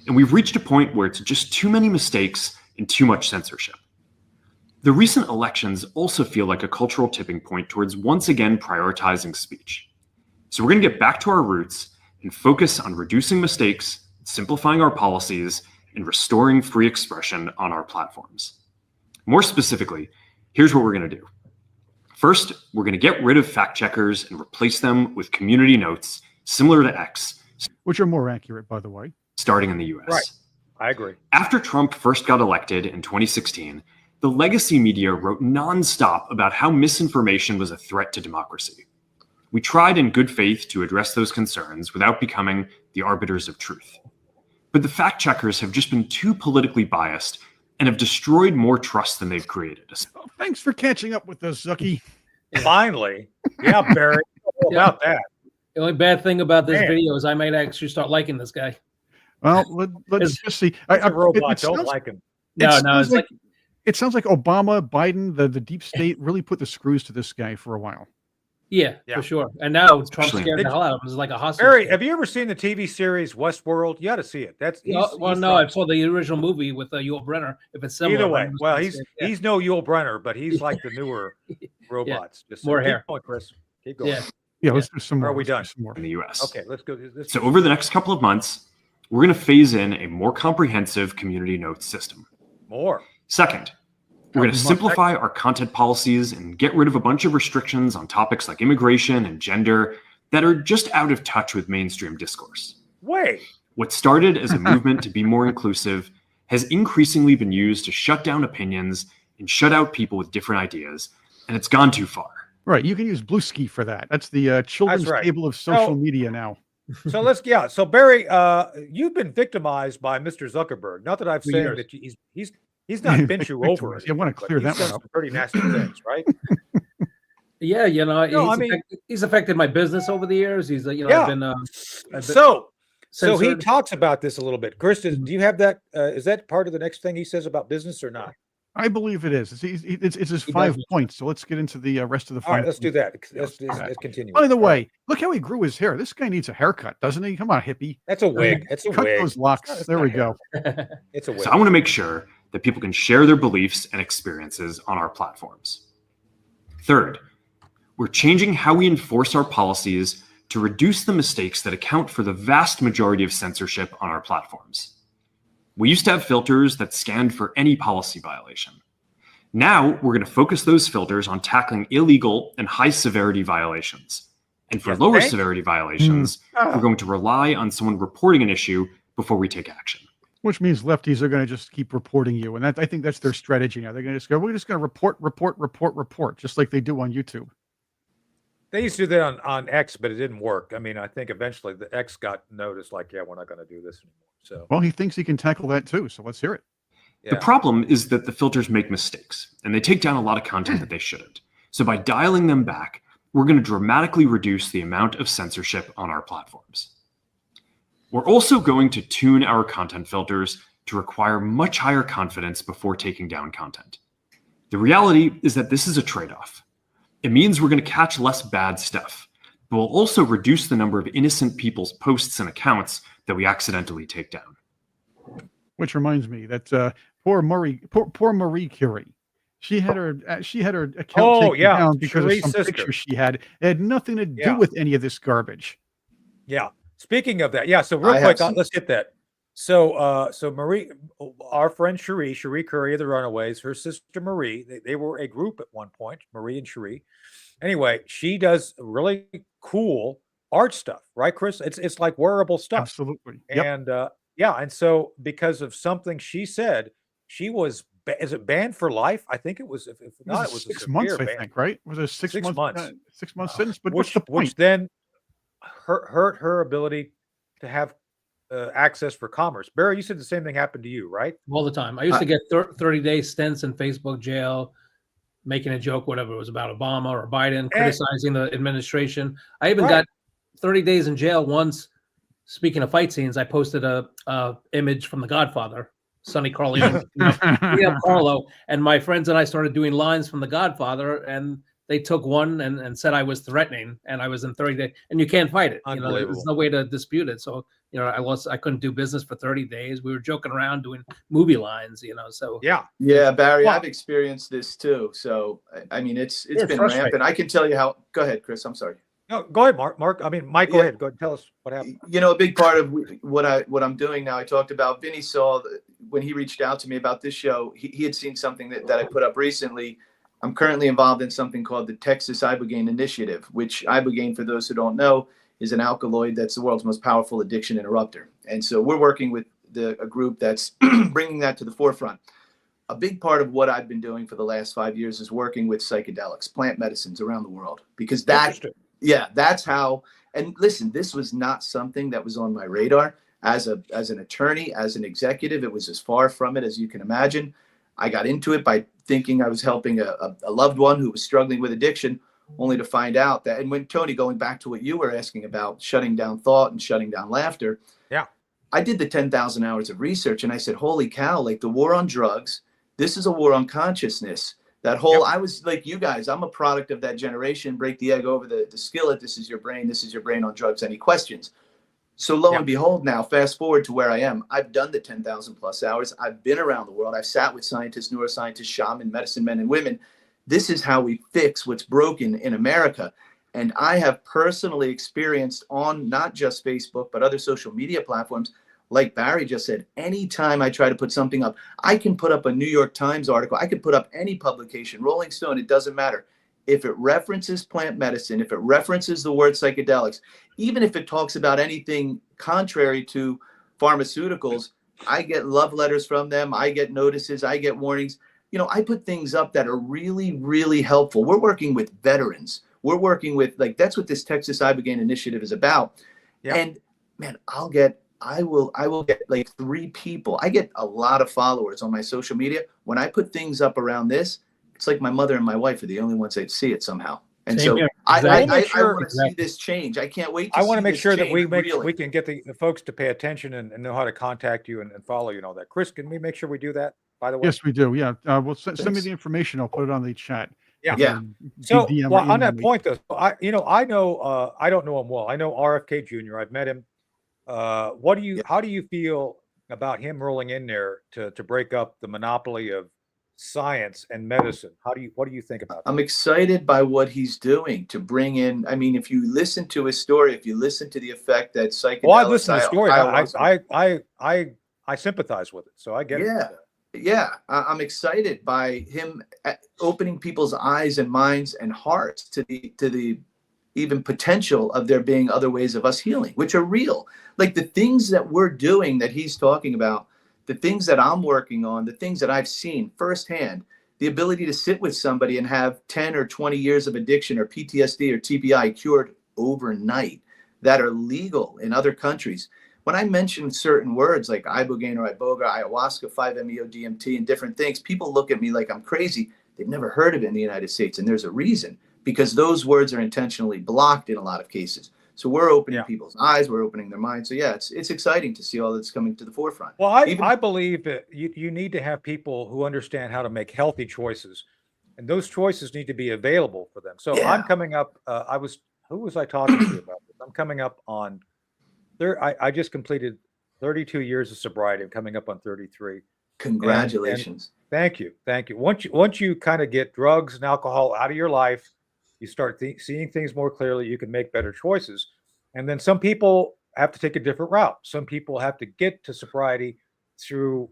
And we've reached a point where it's just too many mistakes and too much censorship. The recent elections also feel like a cultural tipping point towards once again prioritizing speech. So we're going to get back to our roots and focus on reducing mistakes, simplifying our policies, and restoring free expression on our platforms. More specifically, here's what we're going to do. First, we're going to get rid of fact checkers and replace them with community notes similar to X, which are more accurate, by the way, starting in the US. Right. I agree. After Trump first got elected in 2016, the legacy media wrote nonstop about how misinformation was a threat to democracy. We tried in good faith to address those concerns without becoming the arbiters of truth. But the fact checkers have just been too politically biased and have destroyed more trust than they've created. Oh, thanks for catching up with us, Zucky. Finally. Yeah, Barry. How about that? The only bad thing about this video is I might actually start liking this guy. Well, let's just see. Robots don't like him. No, it sounds like Obama, Biden, the deep state really put the screws to this guy for a while. Yeah, for sure. And now Trump scared the hell out of him. It's like a hostage. Barry, have you ever seen the TV series Westworld? You got to see it. I saw the original movie with Yul Brynner. If it's similar, either way, well, he's no Yul Brynner, but he's like the newer robots. Just more hair. Keep going, Chris. Keep going. Yeah, let's do some more. Are we done? In the US. Okay, let's go. So over the next couple of months, we're going to phase in a more comprehensive community notes system. Second, we're going to simplify our content policies and get rid of a bunch of restrictions on topics like immigration and gender that are just out of touch with mainstream discourse. What started as a movement to be more inclusive has increasingly been used to shut down opinions and shut out people with different ideas, and it's gone too far. Right, you can use Bluesky for that. That's the children's table of social media now. So so Barry, you've been victimized by Mr. Zuckerberg. Not that I've said that he's not bent you over. I want to clear that one up. Some pretty nasty things, right? Yeah, he's affected my business over the years. He's I've been so he talks about this a little bit. Chris, do you have that? Is that part of the next thing he says about business or not? I believe it is. It's his 5 points. So let's get into the rest of the 5. All right, let's do that. Let's continue. By the way, look how he grew his hair. This guy needs a haircut, doesn't he? Come on, hippie. That's a wig. It's a Cut wig. those locks. There we go. It's a wig. So I want to make sure that people can share their beliefs and experiences on our platforms. Third, we're changing how we enforce our policies to reduce the mistakes that account for the vast majority of censorship on our platforms. We used to have filters that scanned for any policy violation. Now we're going to focus those filters on tackling illegal and high severity violations. And for lower severity violations, we're going to rely on someone reporting an issue before we take action. Which means lefties are going to just keep reporting you. And I think that's their strategy now. They're going to just go, we're just going to report, just like they do on YouTube. They used to do that on X, but it didn't work. I mean, I think eventually the X got noticed like, yeah, we're not going to do this anymore. So, well, he thinks he can tackle that too. So let's hear it. Yeah. The problem is that the filters make mistakes and they take down a lot of content that they shouldn't. So by dialing them back, we're going to dramatically reduce the amount of censorship on our platforms. We're also going to tune our content filters to require much higher confidence before taking down content. The reality is that this is a trade-off. It means we're going to catch less bad stuff, but we'll also reduce the number of innocent people's posts and accounts that we accidentally take down. Which reminds me that poor Marie Curie, she had her account taken down because of some picture she had. It had nothing to do with any of this garbage. Yeah. Speaking of that, so real quick, let's get that. So Marie, our friend Cherie Curry of the Runaways, her sister Marie, they were a group at one point, Marie and Cherie. Anyway, she does really cool art stuff, right, Chris? It's like wearable stuff. Absolutely. And and so because of something she said, she was is it banned for life? I think it was. If not, it was 6 months. I think, right? Was it 6 months? 6 months sentence. But what's the point? Which then hurt her ability to have access for commerce. Barry, you said the same thing happened to you, right? All the time. I used to get 30-day stints in Facebook jail, making a joke, whatever it was about Obama or Biden, criticizing the administration. I even got 30 days in jail once. Speaking of fight scenes, I posted a image from The Godfather, Sonny Corleone, Carlo, and my friends and I started doing lines from The Godfather, and they took one and said I was threatening, and I was in 30 days, and you can't fight it. There's no way to dispute it. So, I couldn't do business for 30 days. We were joking around doing movie lines, so. Yeah, Barry, I've experienced this too. So, I mean, it's been rampant. I can tell you how, go ahead, Chris, I'm sorry. No, go ahead, Mark. Mike, go ahead. Go ahead and tell us what happened. A big part of what I'm doing now, I talked about, Vinny saw when he reached out to me about this show, he had seen something that I put up recently. I'm currently involved in something called the Texas Ibogaine Initiative, which Ibogaine, for those who don't know, is an alkaloid that's the world's most powerful addiction interrupter. And so we're working with a group that's bringing that to the forefront. A big part of what I've been doing for the last 5 years is working with psychedelics, plant medicines around the world, because that's how. And listen, this was not something that was on my radar as an attorney, as an executive. It was as far from it as you can imagine. I got into it by thinking I was helping a loved one who was struggling with addiction, only to find out that, and when Tony, going back to what you were asking about shutting down thought and shutting down laughter, I did the 10,000 hours of research, and I said, holy cow, like the war on drugs, this is a war on consciousness. That whole, I was like you guys, I'm a product of that generation, break the egg over the skillet, this is your brain on drugs, any questions? So lo and behold, now fast forward to where I am. I've done the 10,000 plus hours. I've been around the world. I've sat with scientists, neuroscientists, shaman, medicine men and women. This is how we fix what's broken in America. And I have personally experienced on not just Facebook, but other social media platforms, like Barry just said, anytime I try to put something up, I can put up a New York Times article. I could put up any publication, Rolling Stone, it doesn't matter. If it references plant medicine, if it references the word psychedelics, even if it talks about anything contrary to pharmaceuticals, I get love letters from them. I get notices. I get warnings. You know, I put things up that are really, really helpful. We're working with veterans. We're working with, like, that's what this Texas Ibogaine Initiative is about. And man, I will get like 3 people. I get a lot of followers on my social media. When I put things up around this, it's like my mother and my wife are the only ones that see it somehow. And so I want to see this change. I can't wait to I want to make sure that we can get the folks to pay attention and know how to contact you and follow you and all that. Chris, can we make sure we do that, by the way? Yes, we do. Yeah. Well, send me the information. I'll put it on the chat. Yeah. So, well, on that point, though, I know, I don't know him well. I know RFK Jr. I've met him. How do you feel about him rolling in there to break up the monopoly of science and medicine? What do you think about that? I'm excited by what he's doing to bring in. I mean, if you listen to his story, if you listen to the effect that psychedelics. Well, I listened to the story. I sympathize with it, so I get it. Yeah, I'm excited by him opening people's eyes and minds and hearts to the even potential of there being other ways of us healing, which are real. Like the things that we're doing that he's talking about, the things that I'm working on, the things that I've seen firsthand, the ability to sit with somebody and have 10 or 20 years of addiction or PTSD or TBI cured overnight that are legal in other countries. When I mention certain words like ibogaine or iboga, ayahuasca, 5-MeO-DMT, and different things, people look at me like I'm crazy. They've never heard of it in the United States. And there's a reason, because those words are intentionally blocked in a lot of cases. So we're opening people's eyes, we're opening their minds. So yeah, it's exciting to see all that's coming to the forefront. Well, I believe that you need to have people who understand how to make healthy choices, and those choices need to be available for them. So I'm coming up. Who was I talking to about this? I'm coming up on. I just completed 32 years of sobriety. I'm coming up on 33. Congratulations. And thank you. Once you kind of get drugs and alcohol out of your life, you start seeing things more clearly. You can make better choices. And then some people have to take a different route. Some people have to get to sobriety through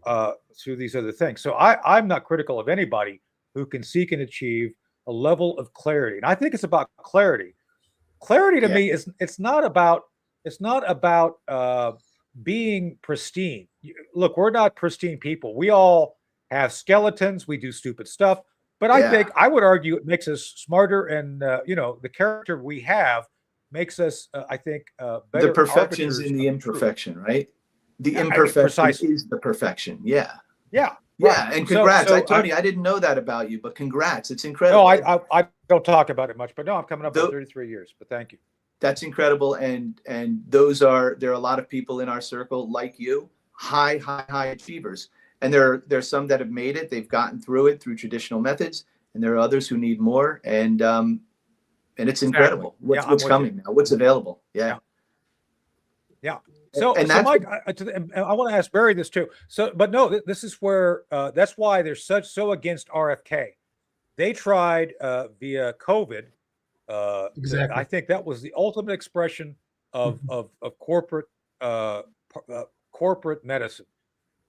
these other things. So I'm not critical of anybody who can seek and achieve a level of clarity. And I think it's about clarity. Clarity to me it's not about being pristine. Look, we're not pristine people. We all have skeletons. We do stupid stuff. But I think I would argue it makes us smarter, and the character we have makes us, I think, better. The perfection's in the imperfection, right? The imperfection is the perfection. Yeah. Right. And congrats, Tony. I didn't know that about you, but congrats. It's incredible. No, I don't talk about it much, but no, I'm coming up on 33 years. But thank you. That's incredible, and there are a lot of people in our circle like you, high achievers. And there's some that have made it. They've gotten through it through traditional methods, and there are others who need more. And it's incredible what's coming now, what's available. Yeah. So Mike, I want to ask Barry this too. But no, this is where that's why they're so against RFK. They tried via COVID. Exactly. I think that was the ultimate expression of corporate medicine.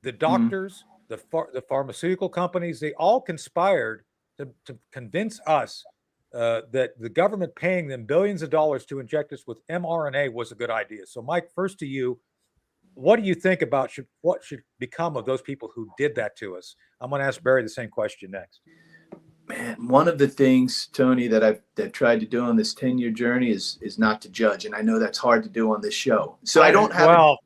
the doctors, the pharmaceutical companies, they all conspired to convince us that the government paying them billions of dollars to inject us with mRNA was a good idea. So, Mike, first to you, what do you think about what should become of those people who did that to us? I'm going to ask Barry the same question next. Man, one of the things, Tony, that I've tried to do on this 10-year journey is not to judge, and I know that's hard to do on this show. So I don't have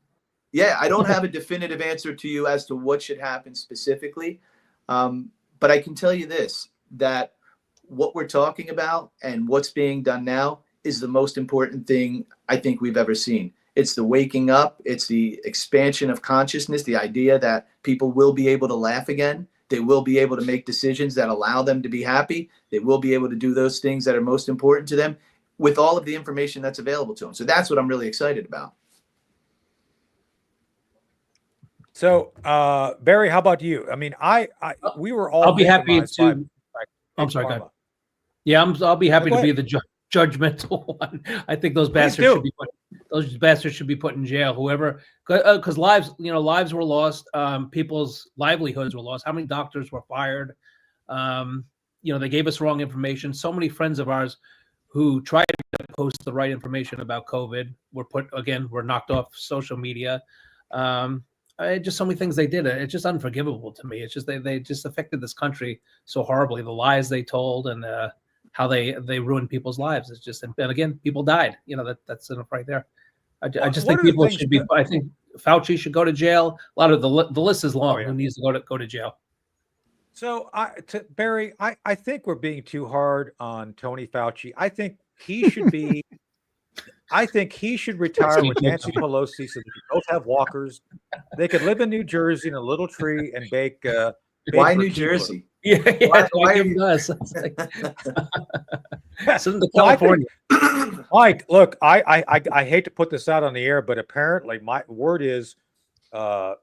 I don't have a definitive answer to you as to what should happen specifically, but I can tell you this: that what we're talking about and what's being done now is the most important thing I think we've ever seen. It's the waking up. It's the expansion of consciousness, the idea that people will be able to laugh again. They will be able to make decisions that allow them to be happy. They will be able to do those things that are most important to them with all of the information that's available to them. So that's what I'm really excited about. So, Barry, how about you? I mean, we were all. I'll be happy to. I'm sorry, go ahead. Yeah, I'll be happy to be the judgmental one. I think those bastards should be put in jail. Whoever, because lives were lost. People's livelihoods were lost. How many doctors were fired? They gave us wrong information. So many friends of ours who tried to post the right information about COVID were knocked off social media. Just so many things they did. It's just unforgivable to me. It's just they just affected this country so horribly. The lies they told and how they ruined people's lives. It's just, and again, people died. That's enough right there. I just think people should be. I think Fauci should go to jail. A lot of the list is long. Who needs to go to jail? So, Barry, I think we're being too hard on Tony Fauci. I think he should be. I think he should retire with Nancy Pelosi so they both have walkers. They could live in New Jersey in a little tree and bake. Why New Jersey? Yeah, why us? California. Mike, look, I hate to put this out on the air, but apparently my word is, poor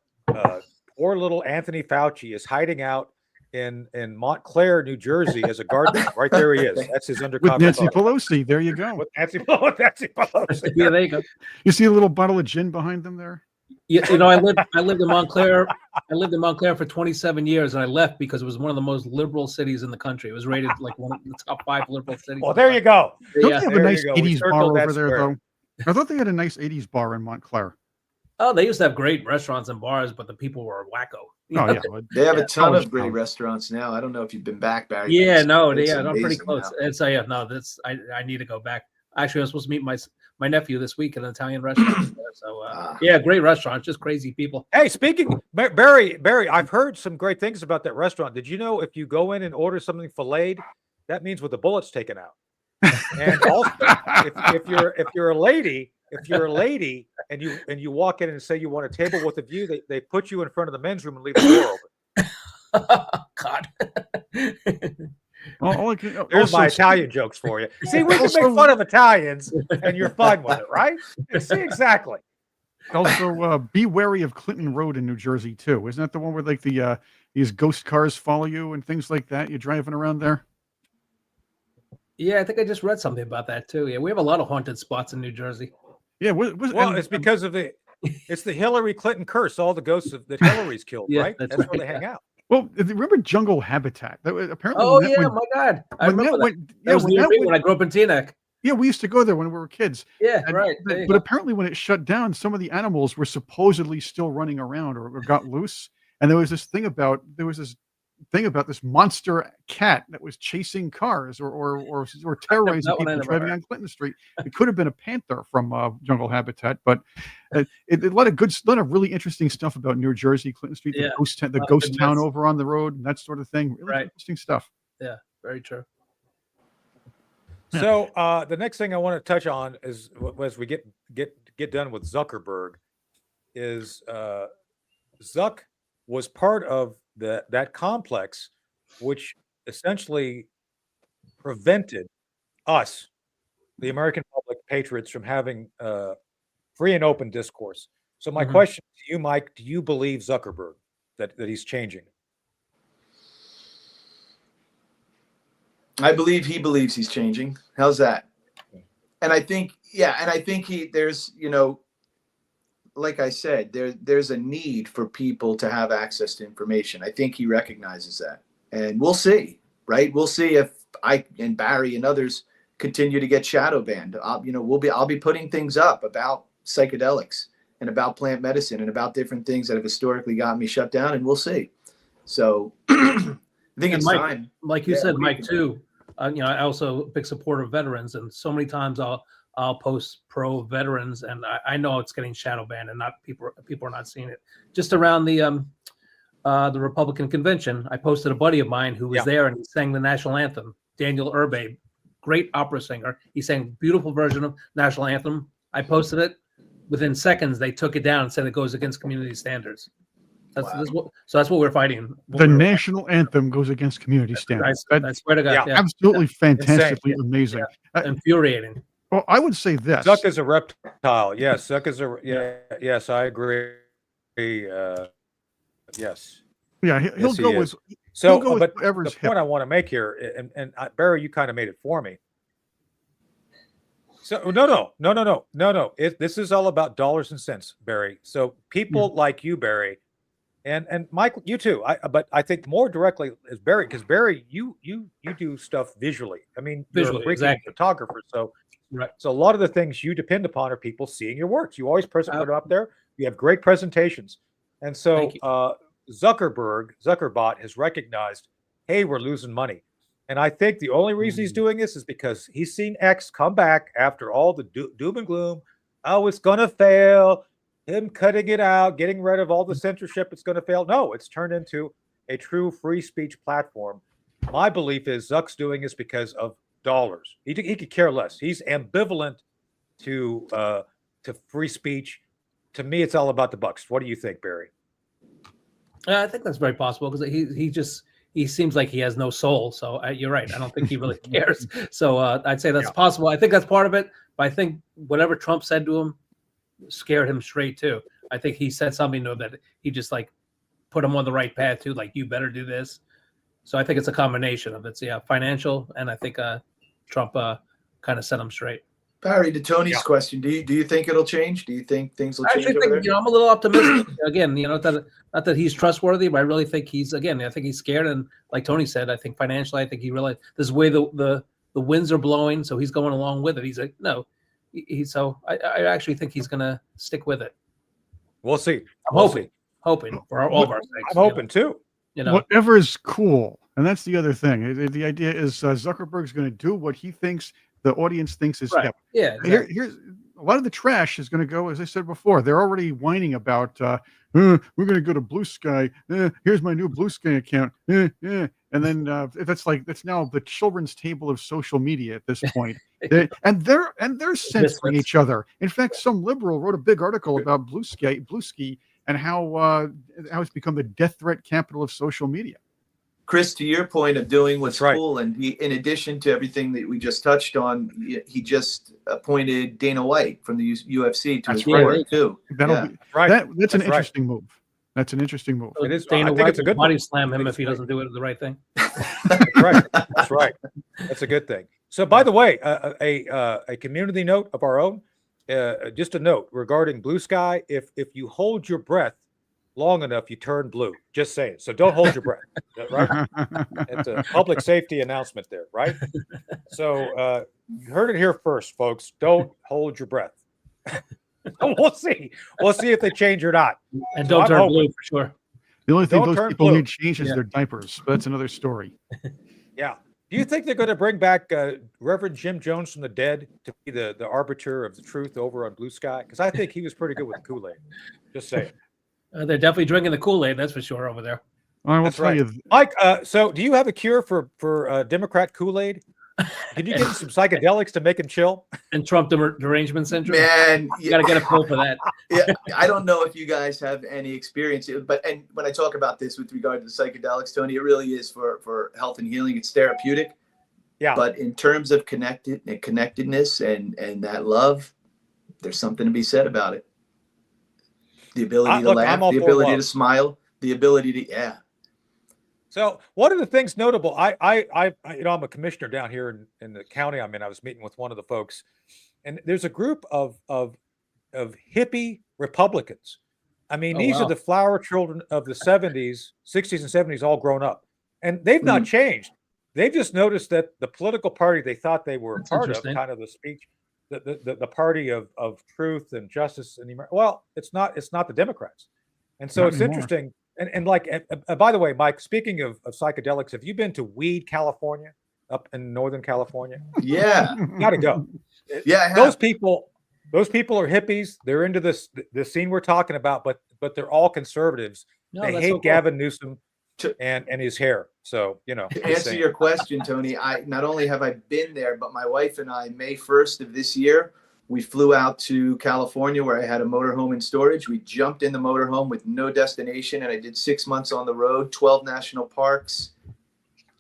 little Anthony Fauci is hiding out in Montclair, New Jersey, as a gardener. Right there he is. That's his undercover. With Nancy Pelosi. There you go. With Nancy Pelosi. Yeah, there you go. You see a little bottle of gin behind them there? Yeah, I lived in Montclair. I lived in Montclair for 27 years, and I left because it was one of the most liberal cities in the country. It was rated like one of the top 5 liberal cities. Well, there you go. Don't they have a nice 80s bar over there, though? I thought they had a nice 80s bar in Montclair. Oh, they used to have great restaurants and bars, but the people were wacko. Oh, yeah. They have a ton of great restaurants now. I don't know if you've been back, Barry. Yeah, no, I'm pretty close. And so, I need to go back. Actually, I was supposed to meet my nephew this week at an Italian restaurant. So, great restaurant, just crazy people. Hey, speaking, Barry, I've heard some great things about that restaurant. Did you know if you go in and order something filleted, that means with the bullets taken out? And also, if you're a lady and you walk in and say you want a table with a view, they put you in front of the men's room and leave the door open. God. There's my Italian jokes for you. See, we can make fun of Italians and you're fine with it, right? See, exactly. Also, be wary of Clinton Road in New Jersey too. Isn't that the one where like these ghost cars follow you and things like that? You're driving around there. Yeah, I think I just read something about that too. Yeah, we have a lot of haunted spots in New Jersey. Yeah, it's because of it's the Hillary Clinton curse. All the ghosts that Hillary's killed, right? That's where they hang out. Well, remember Jungle Habitat? That was apparently. Oh yeah, my God! I remember that. That was when I grew up in Teaneck. Yeah, we used to go there when we were kids. Yeah, right. But apparently, when it shut down, some of the animals were supposedly still running around or got loose. And there was this thing about this monster cat that was chasing cars or terrorizing people driving on Clinton Street. It could have been a panther from Jungle Habitat, but it a lot of really interesting stuff about New Jersey, Clinton Street, the ghost town over on the road, and that sort of thing. Really interesting stuff. Yeah, very true. So the next thing I want to touch on is, as we get done with Zuckerberg, is Zuck was part of that complex, which essentially prevented us, the American public, patriots, from having free and open discourse. So my question to you, Mike, do you believe Zuckerberg that he's changing? I believe he believes he's changing. How's that? And I think, there's, like I said, there's a need for people to have access to information. I think he recognizes that, and we'll see, right? We'll see if I and Barry and others continue to get shadow banned. I'll be putting things up about psychedelics and about plant medicine and about different things that have historically gotten me shut down, and we'll see. So I think it's Mike, time. Like you said, Mike, too. I also a big supporter of veterans, and so many times I'll post pro veterans, and I know it's getting shadow banned, and not people are not seeing it. Just around the Republican convention, I posted a buddy of mine who was there, and he sang the national anthem. Daniel Urbe, great opera singer. He sang beautiful version of national anthem. I posted it. Within seconds, they took it down and said it goes against community standards. That's what we're fighting. The national anthem goes against community standards. I swear to God, absolutely fantastically amazing. Infuriating. Well, I would say this. Zuck is a reptile. Yes, Zuck is yes, I agree. Yes. Yeah, he'll Yes, go he with. is. So, go with but whatever's the point I want to make here, and Barry, you kind of made it for me. So no. This is all about dollars and cents, Barry. So people like you, Barry, and Mike, you too. But I think more directly is Barry, because Barry, you do stuff visually. I mean, you're a freaking photographer, so so a lot of the things you depend upon are people seeing your works. You always put it up there. You have great presentations, and so Zuckerbot has recognized, hey, we're losing money. And I think the only reason he's doing this is because he's seen X come back after all the doom and gloom. Oh, it's going to fail. Him cutting it out, getting rid of all the censorship, it's going to fail. No, it's turned into a true free speech platform. My belief is Zuck's doing this because of dollars. He could care less. He's ambivalent to free speech. To me, it's all about the bucks. What do you think, Barry? I think that's very possible, because he seems like he has no soul. So you're right. I don't think he really cares. So I'd say that's possible. I think that's part of it. But I think whatever Trump said to him scared him straight too. I think he said something to him that he just like put him on the right path too. Like, you better do this. So I think it's a combination of it's financial, and I think Trump kind of set him straight. Barry, to Tony's question, do you think it'll change? Do you think things will change? I actually think, I'm a little optimistic. Again, not that he's trustworthy, but I really think I think he's scared. And like Tony said, I think financially, I think he realized this way the winds are blowing, so he's going along with it. He's like, no. So I actually think he's going to stick with it. We'll see. I'm hoping for all of our sakes. I'm hoping too. Whatever is cool. And that's the other thing. The idea is Zuckerberg's going to do what he thinks the audience thinks is hip. Yeah. Exactly. Here's a lot of the trash is going to go, as I said before. They're already whining about we're going to go to Blue Sky. Here's my new Blue Sky account. And then that's now the children's table of social media at this point. They're censoring each other. In fact, some liberal wrote a big article about Blue Sky, and how it's become the death threat capital of social media. Chris, to your point of doing what's cool, and in addition to everything that we just touched on, he just appointed Dana White from the UFC to his board too. That's an interesting move. That's an interesting move. It is. Dana White will body slam him if he doesn't do it the right thing. That's right. That's a good thing. So, by the way, a community note of our own. Just a note regarding Blue Sky: if you hold your breath long enough, you turn blue. Just saying. So don't hold your breath. Right? It's a public safety announcement there, right? So you heard it here first, folks. Don't hold your breath. We'll see. We'll see if they change or not. And don't turn blue for sure. The only thing those people need change is their diapers. But that's another story. Yeah. Do you think they're going to bring back Reverend Jim Jones from the dead to be the arbiter of the truth over on Blue Sky? Because I think he was pretty good with the Kool-Aid. Just saying. They're definitely drinking the Kool-Aid, that's for sure, over there. I will tell you, Mike. So, do you have a cure for Democrat Kool-Aid? Can you get some psychedelics to make him chill? And Trump derangement syndrome. Man, you got to get a pill for that. Yeah, I don't know if you guys have any experience, but when I talk about this with regard to the psychedelics, Tony, it really is for health and healing. It's therapeutic. Yeah. But in terms of connectedness and that love, there's something to be said about it. The ability to laugh, the ability to smile, the ability to, So one of the things notable, I'm a commissioner down here in the county I'm in. I was meeting with one of the folks, and there's a group of hippie Republicans. I mean, Oh, these wow. are the flower children of the 70s, 60s, and 70s, all grown up. And they've not changed. They've just noticed that the political party they thought they were That's part of, interesting. kind of the speech, the party of truth and justice and well, it's not the Democrats. And so Not it's anymore. interesting. And like, by the way, Mike, speaking of psychedelics, have you been to Weed, California, up in Northern California? Yeah. Gotta go. Yeah, I have. Those people are hippies. They're into the scene we're talking about, but they're all conservatives. No, They that's hate so cool. Gavin Newsom and his hair. So, To just answer saying. your question, Tony, I not only have I been there, but my wife and I, May 1st of this year, we flew out to California where I had a motorhome in storage. We jumped in the motorhome with no destination, and I did 6 months on the road, 12 national parks,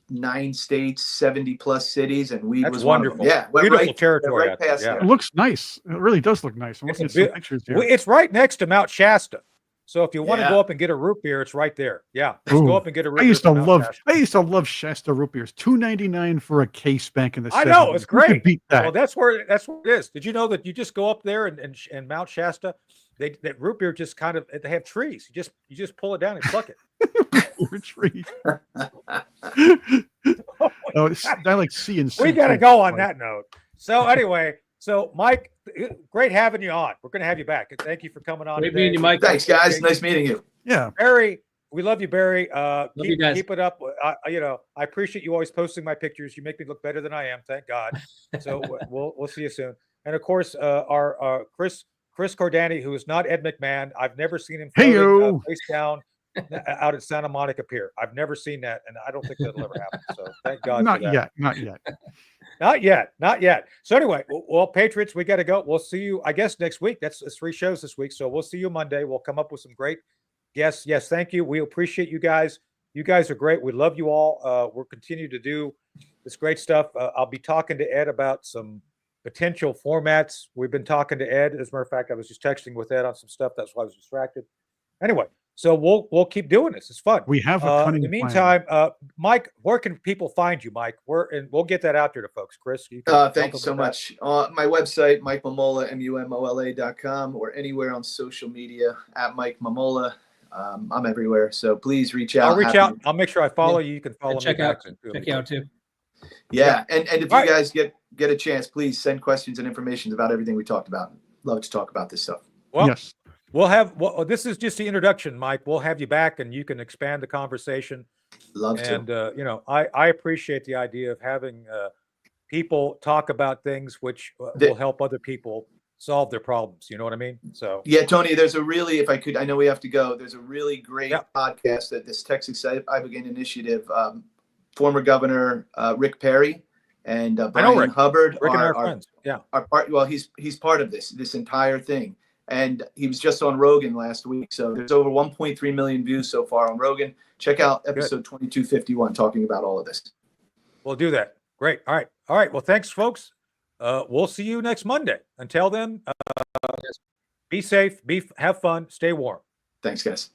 9 states, 70 plus cities, and weed That's was wonderful. one of them. Yeah, went Beautiful right, territory right out there, past yeah. It there. looks nice. It really does look nice. I'm It's looking a at some bit- pictures here. It's right next to Mount Shasta. So if you want to Yeah. go up and get a root beer, it's right there. Yeah, just Ooh, go up and get a root I beer. used to from Mount love Shasta. I used to love Shasta root beers. $2.99 for a case back in the 70s. I know, it's Who could great. beat that? Well, that's where it is. Did you know that you just go up there and Mount Shasta, that root beer just kind of, they have trees. You just pull it down and pluck it. Poor tree. Oh, I like C and C. We got to too. go on that note. So anyway, Mike, great having you on. We're going to have you back. Thank you for coming on Great today. meeting you, Mike. Thanks, guys. Nice meeting you. Yeah. Barry, we love you, Barry. you guys. Keep it up. I appreciate you always posting my pictures. You make me look better than I am. Thank God. So we'll see you soon. And of course, our Chris Cordani, who is not Ed McMahon. I've never seen him floating, Heyo. face down out at Santa Monica Pier. I've never seen that, and I don't think that'll ever happen. So thank God. Not for that. yet. Not yet. Not yet. So anyway, well, Patriots, we got to go. We'll see you, I guess, next week. That's 3 shows this week. So we'll see you Monday. We'll come up with some great guests. Yes, thank you. We appreciate you guys. You guys are great. We love you all. We'll continue to do this great stuff. I'll be talking to Ed about some potential formats. We've been talking to Ed. As a matter of fact, I was just texting with Ed on some stuff. That's why I was distracted. Anyway, so we'll keep doing this. It's fun. We have a cunning in the plan. meantime, Mike, where can people find you, Mike? And we'll get that out there to folks. Chris, you Thank you so much. My website, Mike Mumola, MUMOLA.com, or anywhere on social media at Mike Mumola. I'm everywhere. So please reach out. I'll reach out. I'll make sure I follow you. You can follow me. Check back you out too. Yeah. And if you Right. guys get a chance, please send questions and information about everything we talked about. Love to talk about this stuff. Well, Yes. this is just the introduction, Mike. We'll have you back and you can expand the conversation. Love to. And, I appreciate the idea of having people talk about things which will help other people solve their problems. You know what I mean? So yeah, Tony, there's a really, if I could, I know we have to go. There's a really great podcast that this Texas Ibogaine Initiative, former Governor Rick Perry and Brian Hubbard Rick and our are friends. Yeah. are part. Well, he's part of this entire thing, and he was just on Rogan last week. So there's over 1.3 million views so far on Rogan. Check out episode 2251, talking about all of this. We'll do that. Great. All right. Well, thanks, folks. We'll see you next Monday. Until then, be safe, have fun, stay warm. Thanks, guys.